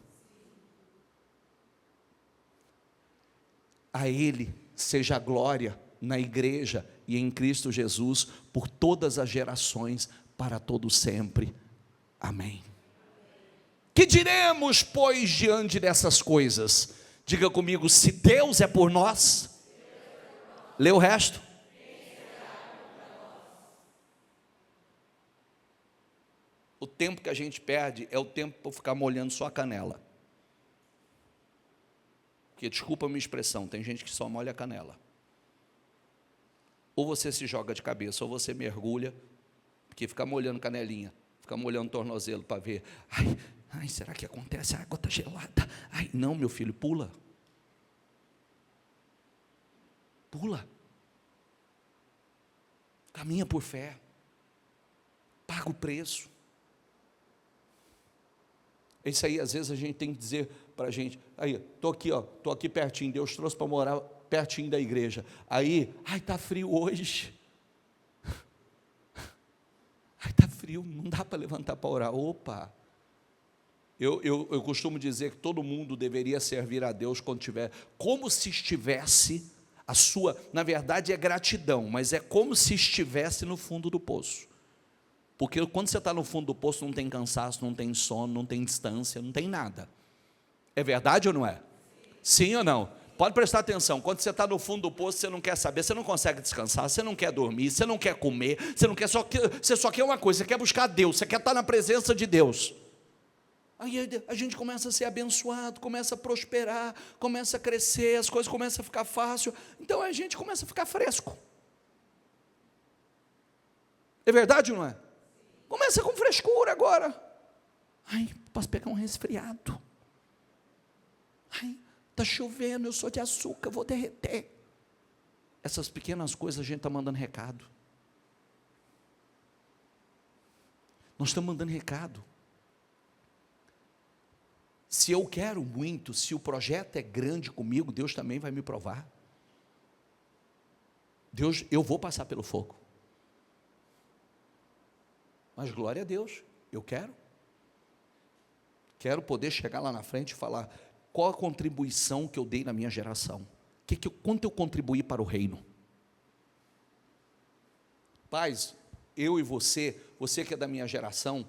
A Ele seja a glória na igreja e em Cristo Jesus, por todas as gerações, para todo sempre. Amém. Que diremos, pois, diante dessas coisas? Diga comigo, se Deus é por nós, lê o resto. O tempo que a gente perde é o tempo para ficar molhando só a canela. Porque, desculpa a minha expressão, tem gente que só molha a canela. Ou você se joga de cabeça, ou você mergulha, porque fica molhando canelinha, fica molhando tornozelo para ver. Ai, será que acontece? A água está gelada. Ai, não, meu filho, pula. Pula. Caminha por fé. Paga o preço. É isso aí, às vezes a gente tem que dizer para a gente, aí, estou aqui pertinho, Deus trouxe para morar pertinho da igreja, aí, está frio hoje, está frio, não dá para levantar para orar, opa, eu costumo dizer que todo mundo deveria servir a Deus quando tiver, como se estivesse, na verdade é gratidão, mas é como se estivesse no fundo do poço, Porque quando você está no fundo do poço, não tem cansaço, não tem sono, não tem distância, não tem nada. É verdade ou não é? Sim ou não? Pode prestar atenção, quando você está no fundo do poço, você não quer saber, você não consegue descansar, você não quer dormir, você não quer comer, você só quer uma coisa, você quer buscar Deus, você quer estar na presença de Deus. Aí a gente começa a ser abençoado, começa a prosperar, começa a crescer, as coisas começam a ficar fácil, então a gente começa a ficar fresco. É verdade ou não é? Começa com frescura agora. Ai, posso pegar um resfriado. Ai, está chovendo, eu sou de açúcar, vou derreter. Essas pequenas coisas a gente está mandando recado. Nós estamos mandando recado. Se eu quero muito, se o projeto é grande comigo, Deus também vai me provar. Deus, eu vou passar pelo fogo. Mas glória a Deus, eu quero. Quero poder chegar lá na frente e falar qual a contribuição que eu dei na minha geração. Quanto eu contribuí para o reino. Pais, eu e você que é da minha geração,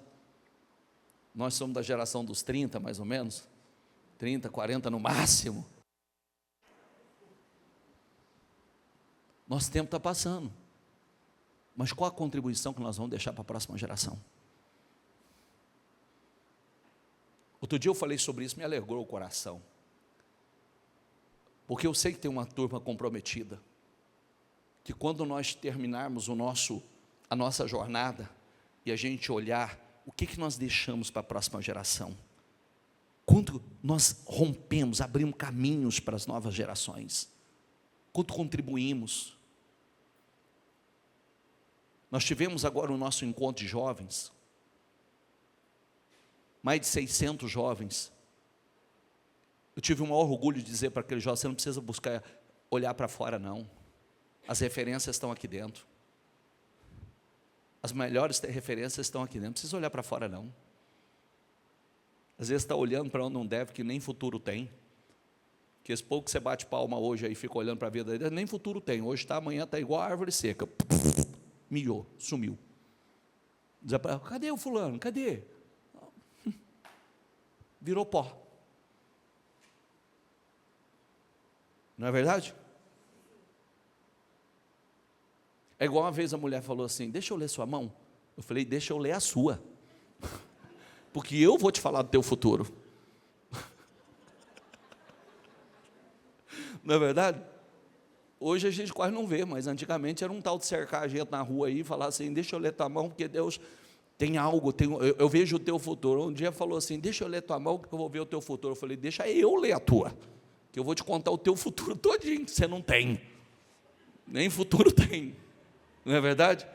nós somos da geração dos 30 mais ou menos, 30, 40 no máximo. Nosso tempo está passando. Mas qual a contribuição que nós vamos deixar para a próxima geração? Outro dia eu falei sobre isso, me alegrou o coração. Porque eu sei que tem uma turma comprometida, que quando nós terminarmos a nossa jornada, e a gente olhar, o que nós deixamos para a próxima geração? Quando nós rompemos, abrimos caminhos para as novas gerações? Quanto contribuímos? Nós tivemos agora o nosso encontro de jovens, mais de 600 jovens. Eu tive o maior orgulho de dizer para aqueles jovens: você não precisa olhar para fora não, as referências estão aqui dentro, as melhores referências estão aqui dentro, não precisa olhar para fora não. Às vezes está olhando para onde não deve, que nem futuro tem, que esse pouco que você bate palma hoje aí, fica olhando para a vida dele, nem futuro tem, hoje está, amanhã está igual a árvore seca, milhou, sumiu. Cadê o fulano? Cadê? Virou pó. Não é verdade? É igual uma vez a mulher falou assim: deixa eu ler sua mão. Eu falei: deixa eu ler a sua, porque eu vou te falar do teu futuro. Não é verdade? Hoje a gente quase não vê, mas antigamente era um tal de cercar a gente na rua aí e falar assim: deixa eu ler tua mão, porque Deus tem algo, eu vejo o teu futuro. Um dia falou assim: deixa eu ler tua mão, porque eu vou ver o teu futuro. Eu falei: deixa eu ler a tua, que eu vou te contar o teu futuro todinho, que você não tem, nem futuro tem, não é verdade?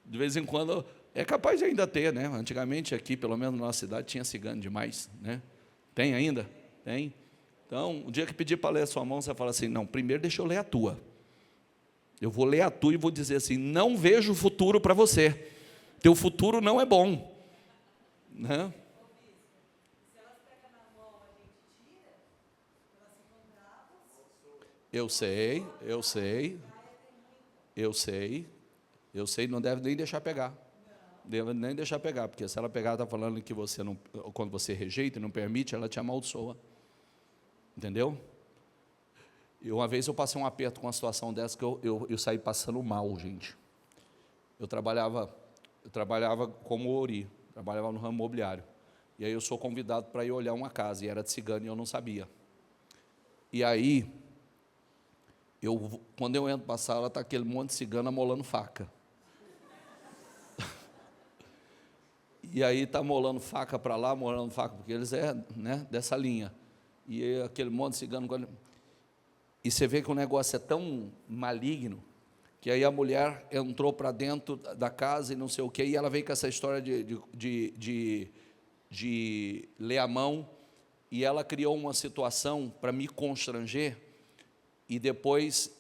De vez em quando, é capaz de ainda ter, né? Antigamente aqui, pelo menos na nossa cidade, tinha cigano demais, né? Tem ainda? Tem. Então, o dia que pedir para ler a sua mão, você fala assim: não, primeiro deixa eu ler a tua. Eu vou ler a tua e vou dizer assim: não vejo futuro para você, teu futuro não é bom, né? Eu sei, não deve nem deixar pegar. Deve nem deixar pegar, porque se ela pegar, está falando que você não, quando você rejeita e não permite, ela te amaldiçoa. Entendeu? E uma vez eu passei um aperto com uma situação dessa, que eu saí passando mal, gente. Eu trabalhava como Ori, trabalhava no ramo imobiliário. E aí eu sou convidado para ir olhar uma casa, e era de cigano e eu não sabia. E aí, quando eu entro para a sala, está aquele monte de cigano amolando faca. E aí está molando faca para lá, molando faca, porque eles dessa linha. E aquele monte de cigano. E você vê que o negócio é tão maligno, que aí a mulher entrou para dentro da casa e não sei o quê, e ela veio com essa história de ler a mão, e ela criou uma situação para me constranger, e depois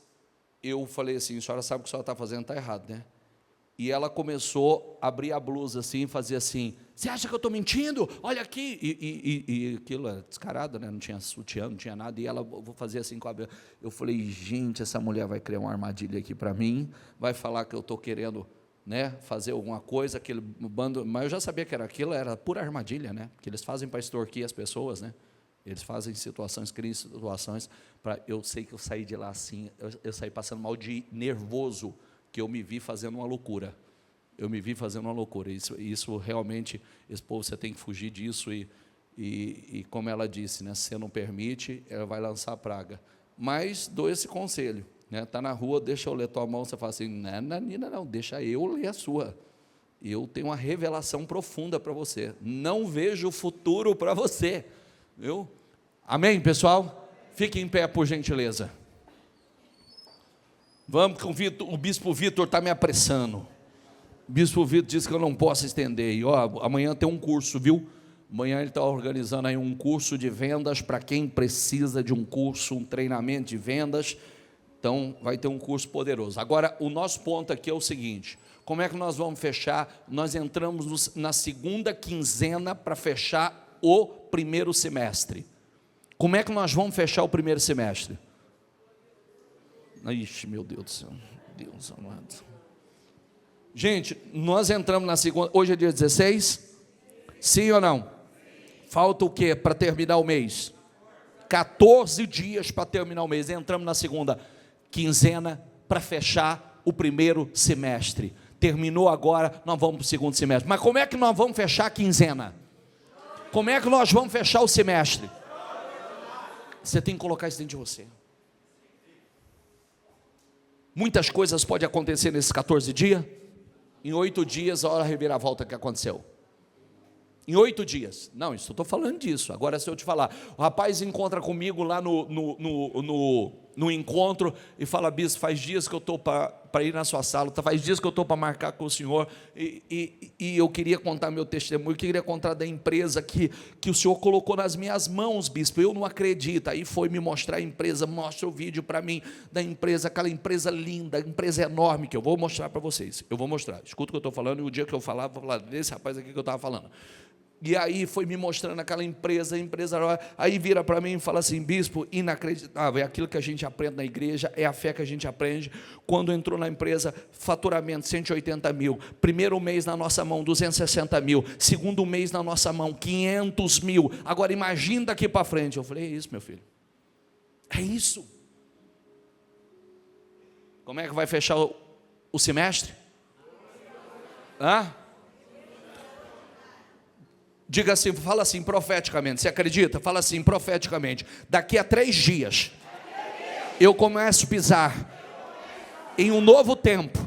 eu falei assim: a senhora sabe o que a senhora está fazendo, está errado, né? E ela começou a abrir a blusa assim, e fazia assim: você acha que eu estou mentindo? Olha aqui. E aquilo era descarado, né? Não tinha sutiã, não tinha nada. E ela, vou fazer assim com a... Eu falei: gente, essa mulher vai criar uma armadilha aqui para mim, vai falar que eu estou querendo né, fazer alguma coisa, aquele bando, mas eu já sabia que aquilo era pura armadilha, né, que eles fazem para extorquir as pessoas, né, eles fazem situações, criam situações, eu sei que eu saí de lá assim, eu saí passando mal de nervoso, que eu me vi fazendo uma loucura, isso realmente, esse povo, você tem que fugir disso, e como ela disse, né, se você não permite, ela vai lançar a praga, mas dou esse conselho, né, está na rua, deixa eu ler tua mão, você fala assim, não, deixa eu ler a sua, eu tenho uma revelação profunda para você, não vejo o futuro para você, viu? Amém, pessoal? Fiquem em pé, por gentileza. Vamos, que o bispo Vitor está me apressando, o bispo Vitor disse que eu não posso estender, e amanhã tem um curso, viu? Amanhã ele está organizando aí um curso de vendas, para quem precisa de um curso, um treinamento de vendas. Então, vai ter um curso poderoso. Agora, o nosso ponto aqui é o seguinte, como é que nós vamos fechar? Nós entramos na segunda quinzena para fechar o primeiro semestre. Como é que nós vamos fechar o primeiro semestre? Ixi, meu Deus do céu, Deus amado. Gente, nós entramos na segunda, hoje é dia 16? Sim ou não? Falta o quê para terminar o mês? 14 dias para terminar o mês, entramos na segunda quinzena para fechar o primeiro semestre. Terminou agora, nós vamos para o segundo semestre. Mas como é que nós vamos fechar a quinzena? Como é que nós vamos fechar o semestre? Você tem que colocar isso dentro de você. Muitas coisas podem acontecer nesses 14 dias. Em 8 dias, olha a reviravolta que aconteceu. Em 8 dias. Não, isso eu estou falando disso. Agora, se eu te falar, o rapaz encontra comigo lá no encontro e fala, bispo, faz dias que eu estou para ir na sua sala, faz dias que eu estou para marcar com o senhor, e eu queria contar meu testemunho, eu queria contar da empresa que o senhor colocou nas minhas mãos, bispo, eu não acredito. Aí foi me mostrar a empresa, mostra o vídeo para mim da empresa, aquela empresa linda, empresa enorme, que eu vou mostrar para vocês, eu vou mostrar, escuta o que eu estou falando, e o dia que eu falar, vou falar desse rapaz aqui que eu estava falando. E aí foi me mostrando aquela empresa, aí vira para mim e fala assim, bispo, inacreditável, é aquilo que a gente aprende na igreja, é a fé que a gente aprende. Quando entrou na empresa, faturamento 180 mil, primeiro mês na nossa mão 260 mil, segundo mês na nossa mão 500 mil, agora imagina daqui para frente. Eu falei, é isso, meu filho, é isso. Como é que vai fechar o semestre? Diga assim, fala assim profeticamente, você acredita? Fala assim profeticamente, daqui a 3 dias, eu começo a pisar em um novo tempo.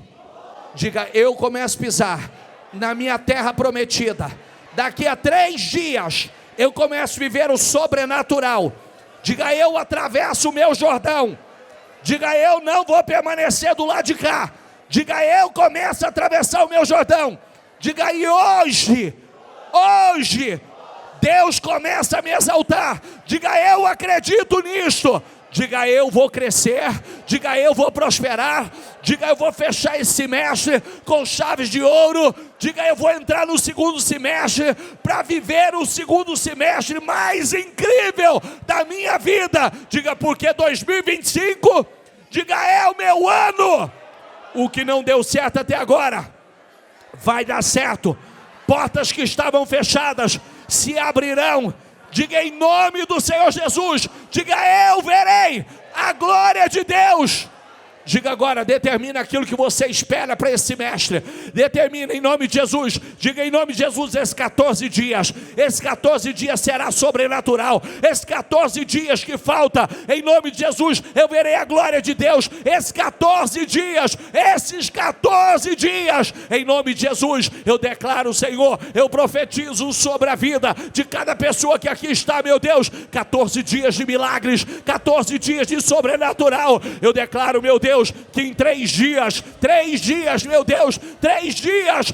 Diga, eu começo a pisar na minha terra prometida. Daqui a 3 dias, eu começo a viver o sobrenatural. Diga, eu atravesso o meu Jordão. Diga, eu não vou permanecer do lado de cá. Diga, eu começo a atravessar o meu Jordão. Diga, e hoje, Deus começa a me exaltar. Diga, eu acredito nisto. Diga, eu vou crescer. Diga, eu vou prosperar. Diga, eu vou fechar esse semestre com chaves de ouro. Diga, eu vou entrar no segundo semestre para viver o segundo semestre mais incrível da minha vida. Diga, porque 2025, diga, é o meu ano. O que não deu certo até agora vai dar certo. Portas que estavam fechadas se abrirão. Diga, em nome do Senhor Jesus. Diga, eu verei a glória de Deus. Diga agora, determina aquilo que você espera para esse semestre. Determina em nome de Jesus. Diga em nome de Jesus, esses 14 dias. Esses 14 dias será sobrenatural. Esses 14 dias que falta, em nome de Jesus, eu verei a glória de Deus. Esses 14 dias, em nome de Jesus, eu declaro, Senhor, eu profetizo sobre a vida de cada pessoa que aqui está, meu Deus. 14 dias de milagres, 14 dias de sobrenatural. Eu declaro, meu Deus, que em 3 dias, meu Deus, 3 dias,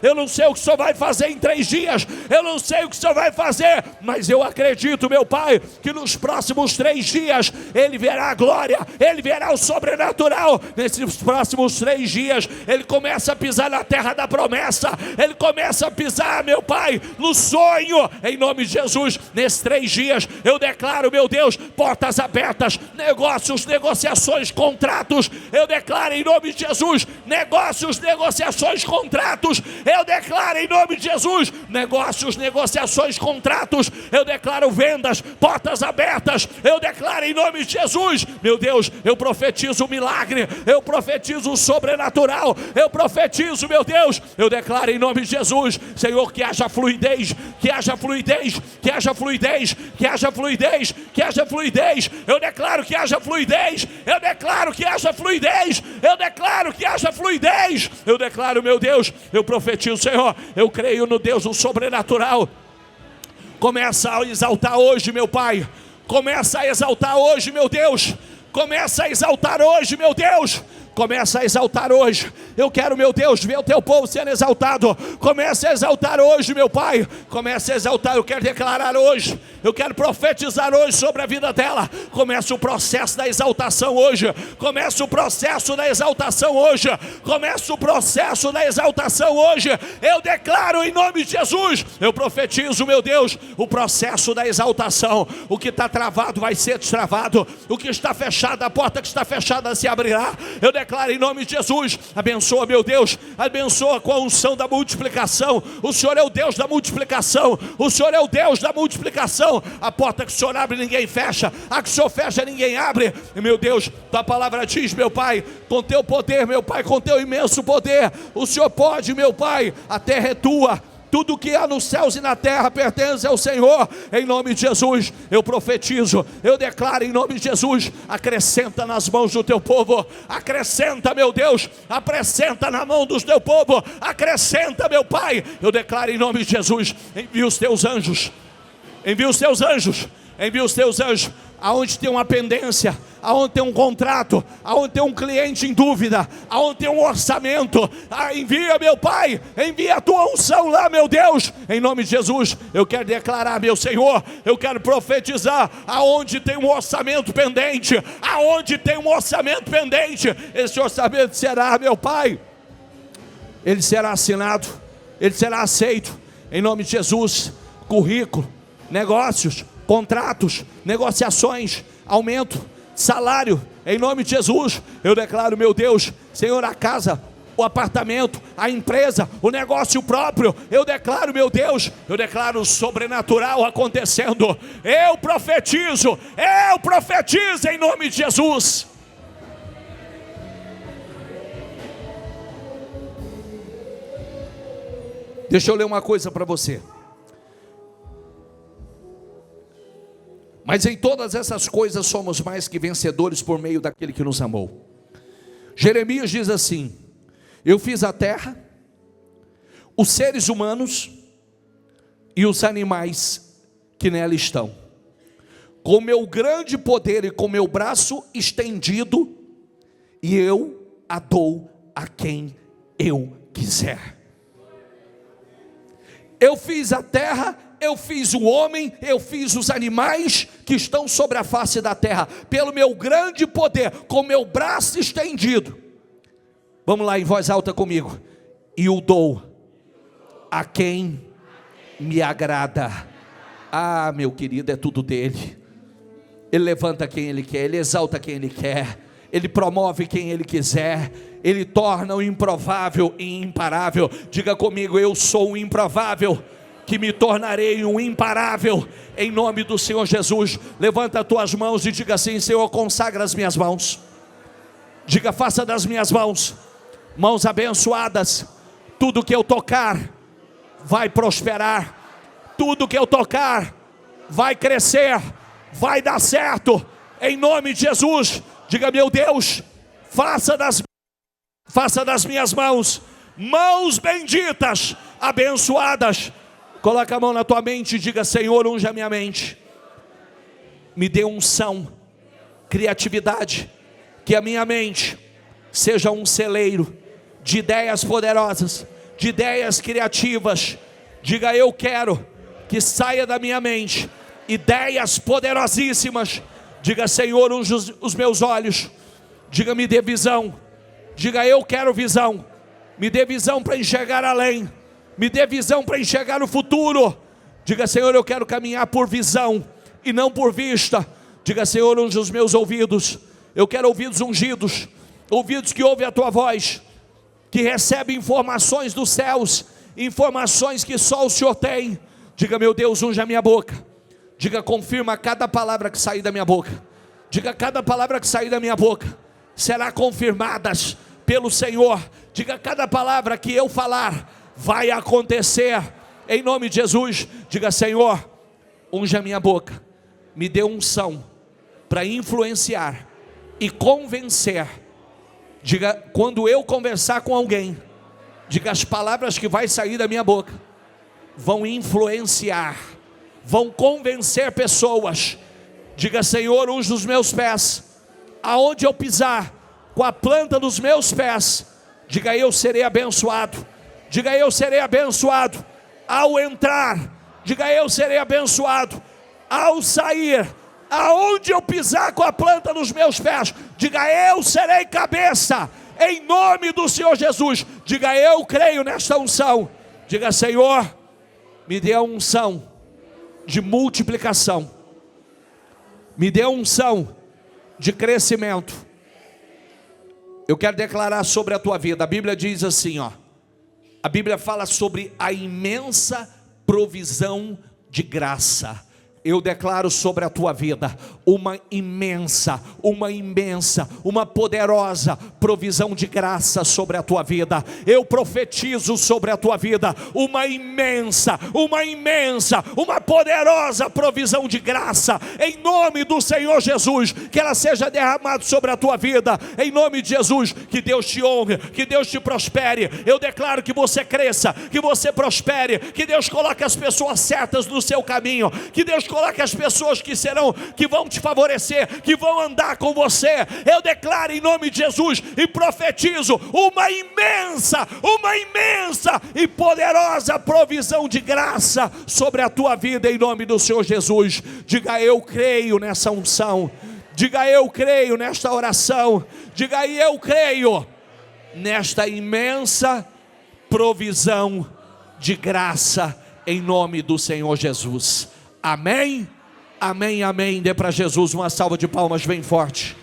eu não sei o que o Senhor vai fazer em 3 dias, eu não sei o que o Senhor vai fazer, mas eu acredito, meu Pai, que nos próximos 3 dias, Ele verá a glória, Ele verá o sobrenatural. Nesses próximos 3 dias, Ele começa a pisar na terra da promessa, Ele começa a pisar, meu Pai, no sonho, em nome de Jesus. Nesses 3 dias, eu declaro, meu Deus, portas abertas, negócios, negociações negociações, contratos, eu declaro em nome de Jesus, negócios, negociações, contratos, eu declaro em nome de Jesus, negócios, negociações, contratos, eu declaro vendas, portas abertas, eu declaro em nome de Jesus, meu Deus, eu profetizo o milagre, eu profetizo o sobrenatural, eu profetizo, meu Deus, eu declaro em nome de Jesus, Senhor, que haja fluidez, que haja fluidez, que haja fluidez, que haja fluidez, que haja fluidez, eu declaro que haja fluidez, eu declaro que haja fluidez, eu declaro que haja fluidez, eu declaro, meu Deus, eu profetizo, Senhor, eu creio no Deus do sobrenatural. Começa a exaltar hoje, meu Pai, começa a exaltar hoje, meu Deus, começa a exaltar hoje, meu Deus, começa a exaltar hoje. Eu quero, meu Deus, ver o teu povo sendo exaltado. Comece a exaltar hoje, meu Pai. Comece a exaltar. Eu quero declarar hoje, eu quero profetizar hoje sobre a vida dela. Começa o processo da exaltação hoje. Começa o processo da exaltação hoje. Começa o processo da exaltação hoje. Eu declaro em nome de Jesus, eu profetizo, meu Deus, o processo da exaltação. O que está travado vai ser destravado. O que está fechado, a porta que está fechada se abrirá. Eu declaro em nome de Jesus, abençoa, meu Deus, abençoa com a unção da multiplicação. O Senhor é o Deus da multiplicação, o Senhor é o Deus da multiplicação. A porta que o Senhor abre ninguém fecha, a que o Senhor fecha ninguém abre. E, meu Deus, tua palavra diz, meu Pai, com teu poder, meu Pai, com teu imenso poder, o Senhor pode, meu Pai, a terra é tua. Tudo que há nos céus e na terra pertence ao Senhor. Em nome de Jesus, eu profetizo, eu declaro em nome de Jesus, acrescenta nas mãos do teu povo, acrescenta, meu Deus, acrescenta na mão do teu povo, acrescenta, meu Pai. Eu declaro em nome de Jesus, envia os teus anjos, envia os teus anjos, envia os teus anjos, aonde tem uma pendência, aonde tem um contrato, aonde tem um cliente em dúvida, aonde tem um orçamento, envia, meu Pai, envia a tua unção lá, meu Deus, em nome de Jesus. Eu quero declarar, meu Senhor, eu quero profetizar, aonde tem um orçamento pendente, aonde tem um orçamento pendente, esse orçamento será, meu Pai, ele será assinado, ele será aceito, em nome de Jesus. Currículo, negócios, contratos, negociações, aumento, salário, em nome de Jesus. Eu declaro, meu Deus, Senhor, a casa, o apartamento, a empresa, o negócio próprio, eu declaro, meu Deus, eu declaro o sobrenatural acontecendo. Eu profetizo em nome de Jesus. Deixa eu ler uma coisa para você. Mas em todas essas coisas somos mais que vencedores por meio daquele que nos amou. Jeremias diz assim: eu fiz a terra, os seres humanos e os animais que nela estão. Com meu grande poder e com meu braço estendido, e eu a dou a quem eu quiser. Eu fiz a terra, eu fiz o homem, eu fiz os animais que estão sobre a face da terra, pelo meu grande poder, com meu braço estendido. Vamos lá em voz alta comigo. E o dou a quem me agrada. Ah, meu querido, é tudo dele. Ele levanta quem ele quer, ele exalta quem ele quer, ele promove quem ele quiser, ele torna o improvável e imparável. Diga comigo: eu sou o improvável, que me tornarei um imparável, em nome do Senhor Jesus. Levanta as tuas mãos e diga assim: Senhor, consagra as minhas mãos. Diga: faça das minhas mãos mãos abençoadas. Tudo que eu tocar vai prosperar, tudo que eu tocar vai crescer, vai dar certo, em nome de Jesus. Diga: meu Deus, faça das minhas mãos mãos benditas, abençoadas. Coloca a mão na tua mente e diga: Senhor, unge a minha mente, me dê unção, criatividade, que a minha mente seja um celeiro de ideias poderosas, de ideias criativas. Diga: eu quero que saia da minha mente ideias poderosíssimas. Diga: Senhor, unge os meus olhos. Diga: me dê visão. Diga: eu quero visão. Me dê visão para enxergar além, me dê visão para enxergar o futuro. Diga: Senhor, eu quero caminhar por visão e não por vista. Diga: Senhor, unge os meus ouvidos, Eu quero ouvidos ungidos, ouvidos que ouvem a tua voz, que recebem informações dos céus, informações que só o Senhor tem. Diga: meu Deus, unge a minha boca. Diga: confirma cada palavra que sair da minha boca. Diga: cada palavra que sair da minha boca será confirmadas pelo Senhor. Diga: cada palavra que eu falar vai acontecer, em nome de Jesus. Diga: Senhor, unge a minha boca, me dê unção para influenciar e convencer. Diga: quando eu conversar com alguém, diga: as palavras que vai sair da minha boca vão influenciar, vão convencer pessoas. Diga: Senhor, unge os meus pés, aonde eu pisar, com a planta dos meus pés, diga: eu serei abençoado. Diga: eu serei abençoado ao entrar. Diga: eu serei abençoado ao sair. Aonde eu pisar com a planta dos meus pés, diga: eu serei cabeça, em nome do Senhor Jesus. Diga: eu creio nesta unção. Diga: Senhor, me dê a unção de multiplicação, me dê a unção de crescimento. Eu quero declarar sobre a tua vida. A Bíblia diz assim, a Bíblia fala sobre a imensa provisão de graça. Eu declaro sobre a tua vida uma imensa, uma poderosa provisão de graça sobre a tua vida. Eu profetizo sobre a tua vida uma imensa, uma poderosa provisão de graça, em nome do Senhor Jesus. Que ela seja derramada sobre a tua vida, em nome de Jesus. Que Deus te honre, que Deus te prospere. Eu declaro que você cresça, que você prospere, que Deus coloque as pessoas certas no seu caminho, que Deus coloque as pessoas que vão te favorecer, que vão andar com você. Eu declaro em nome de Jesus e profetizo uma imensa e poderosa provisão de graça sobre a tua vida, em nome do Senhor Jesus. Diga: eu creio nessa unção. Diga: eu creio nesta oração. Diga: eu creio nesta imensa provisão de graça, em nome do Senhor Jesus. Amém, amém, amém. Dê para Jesus uma salva de palmas bem forte.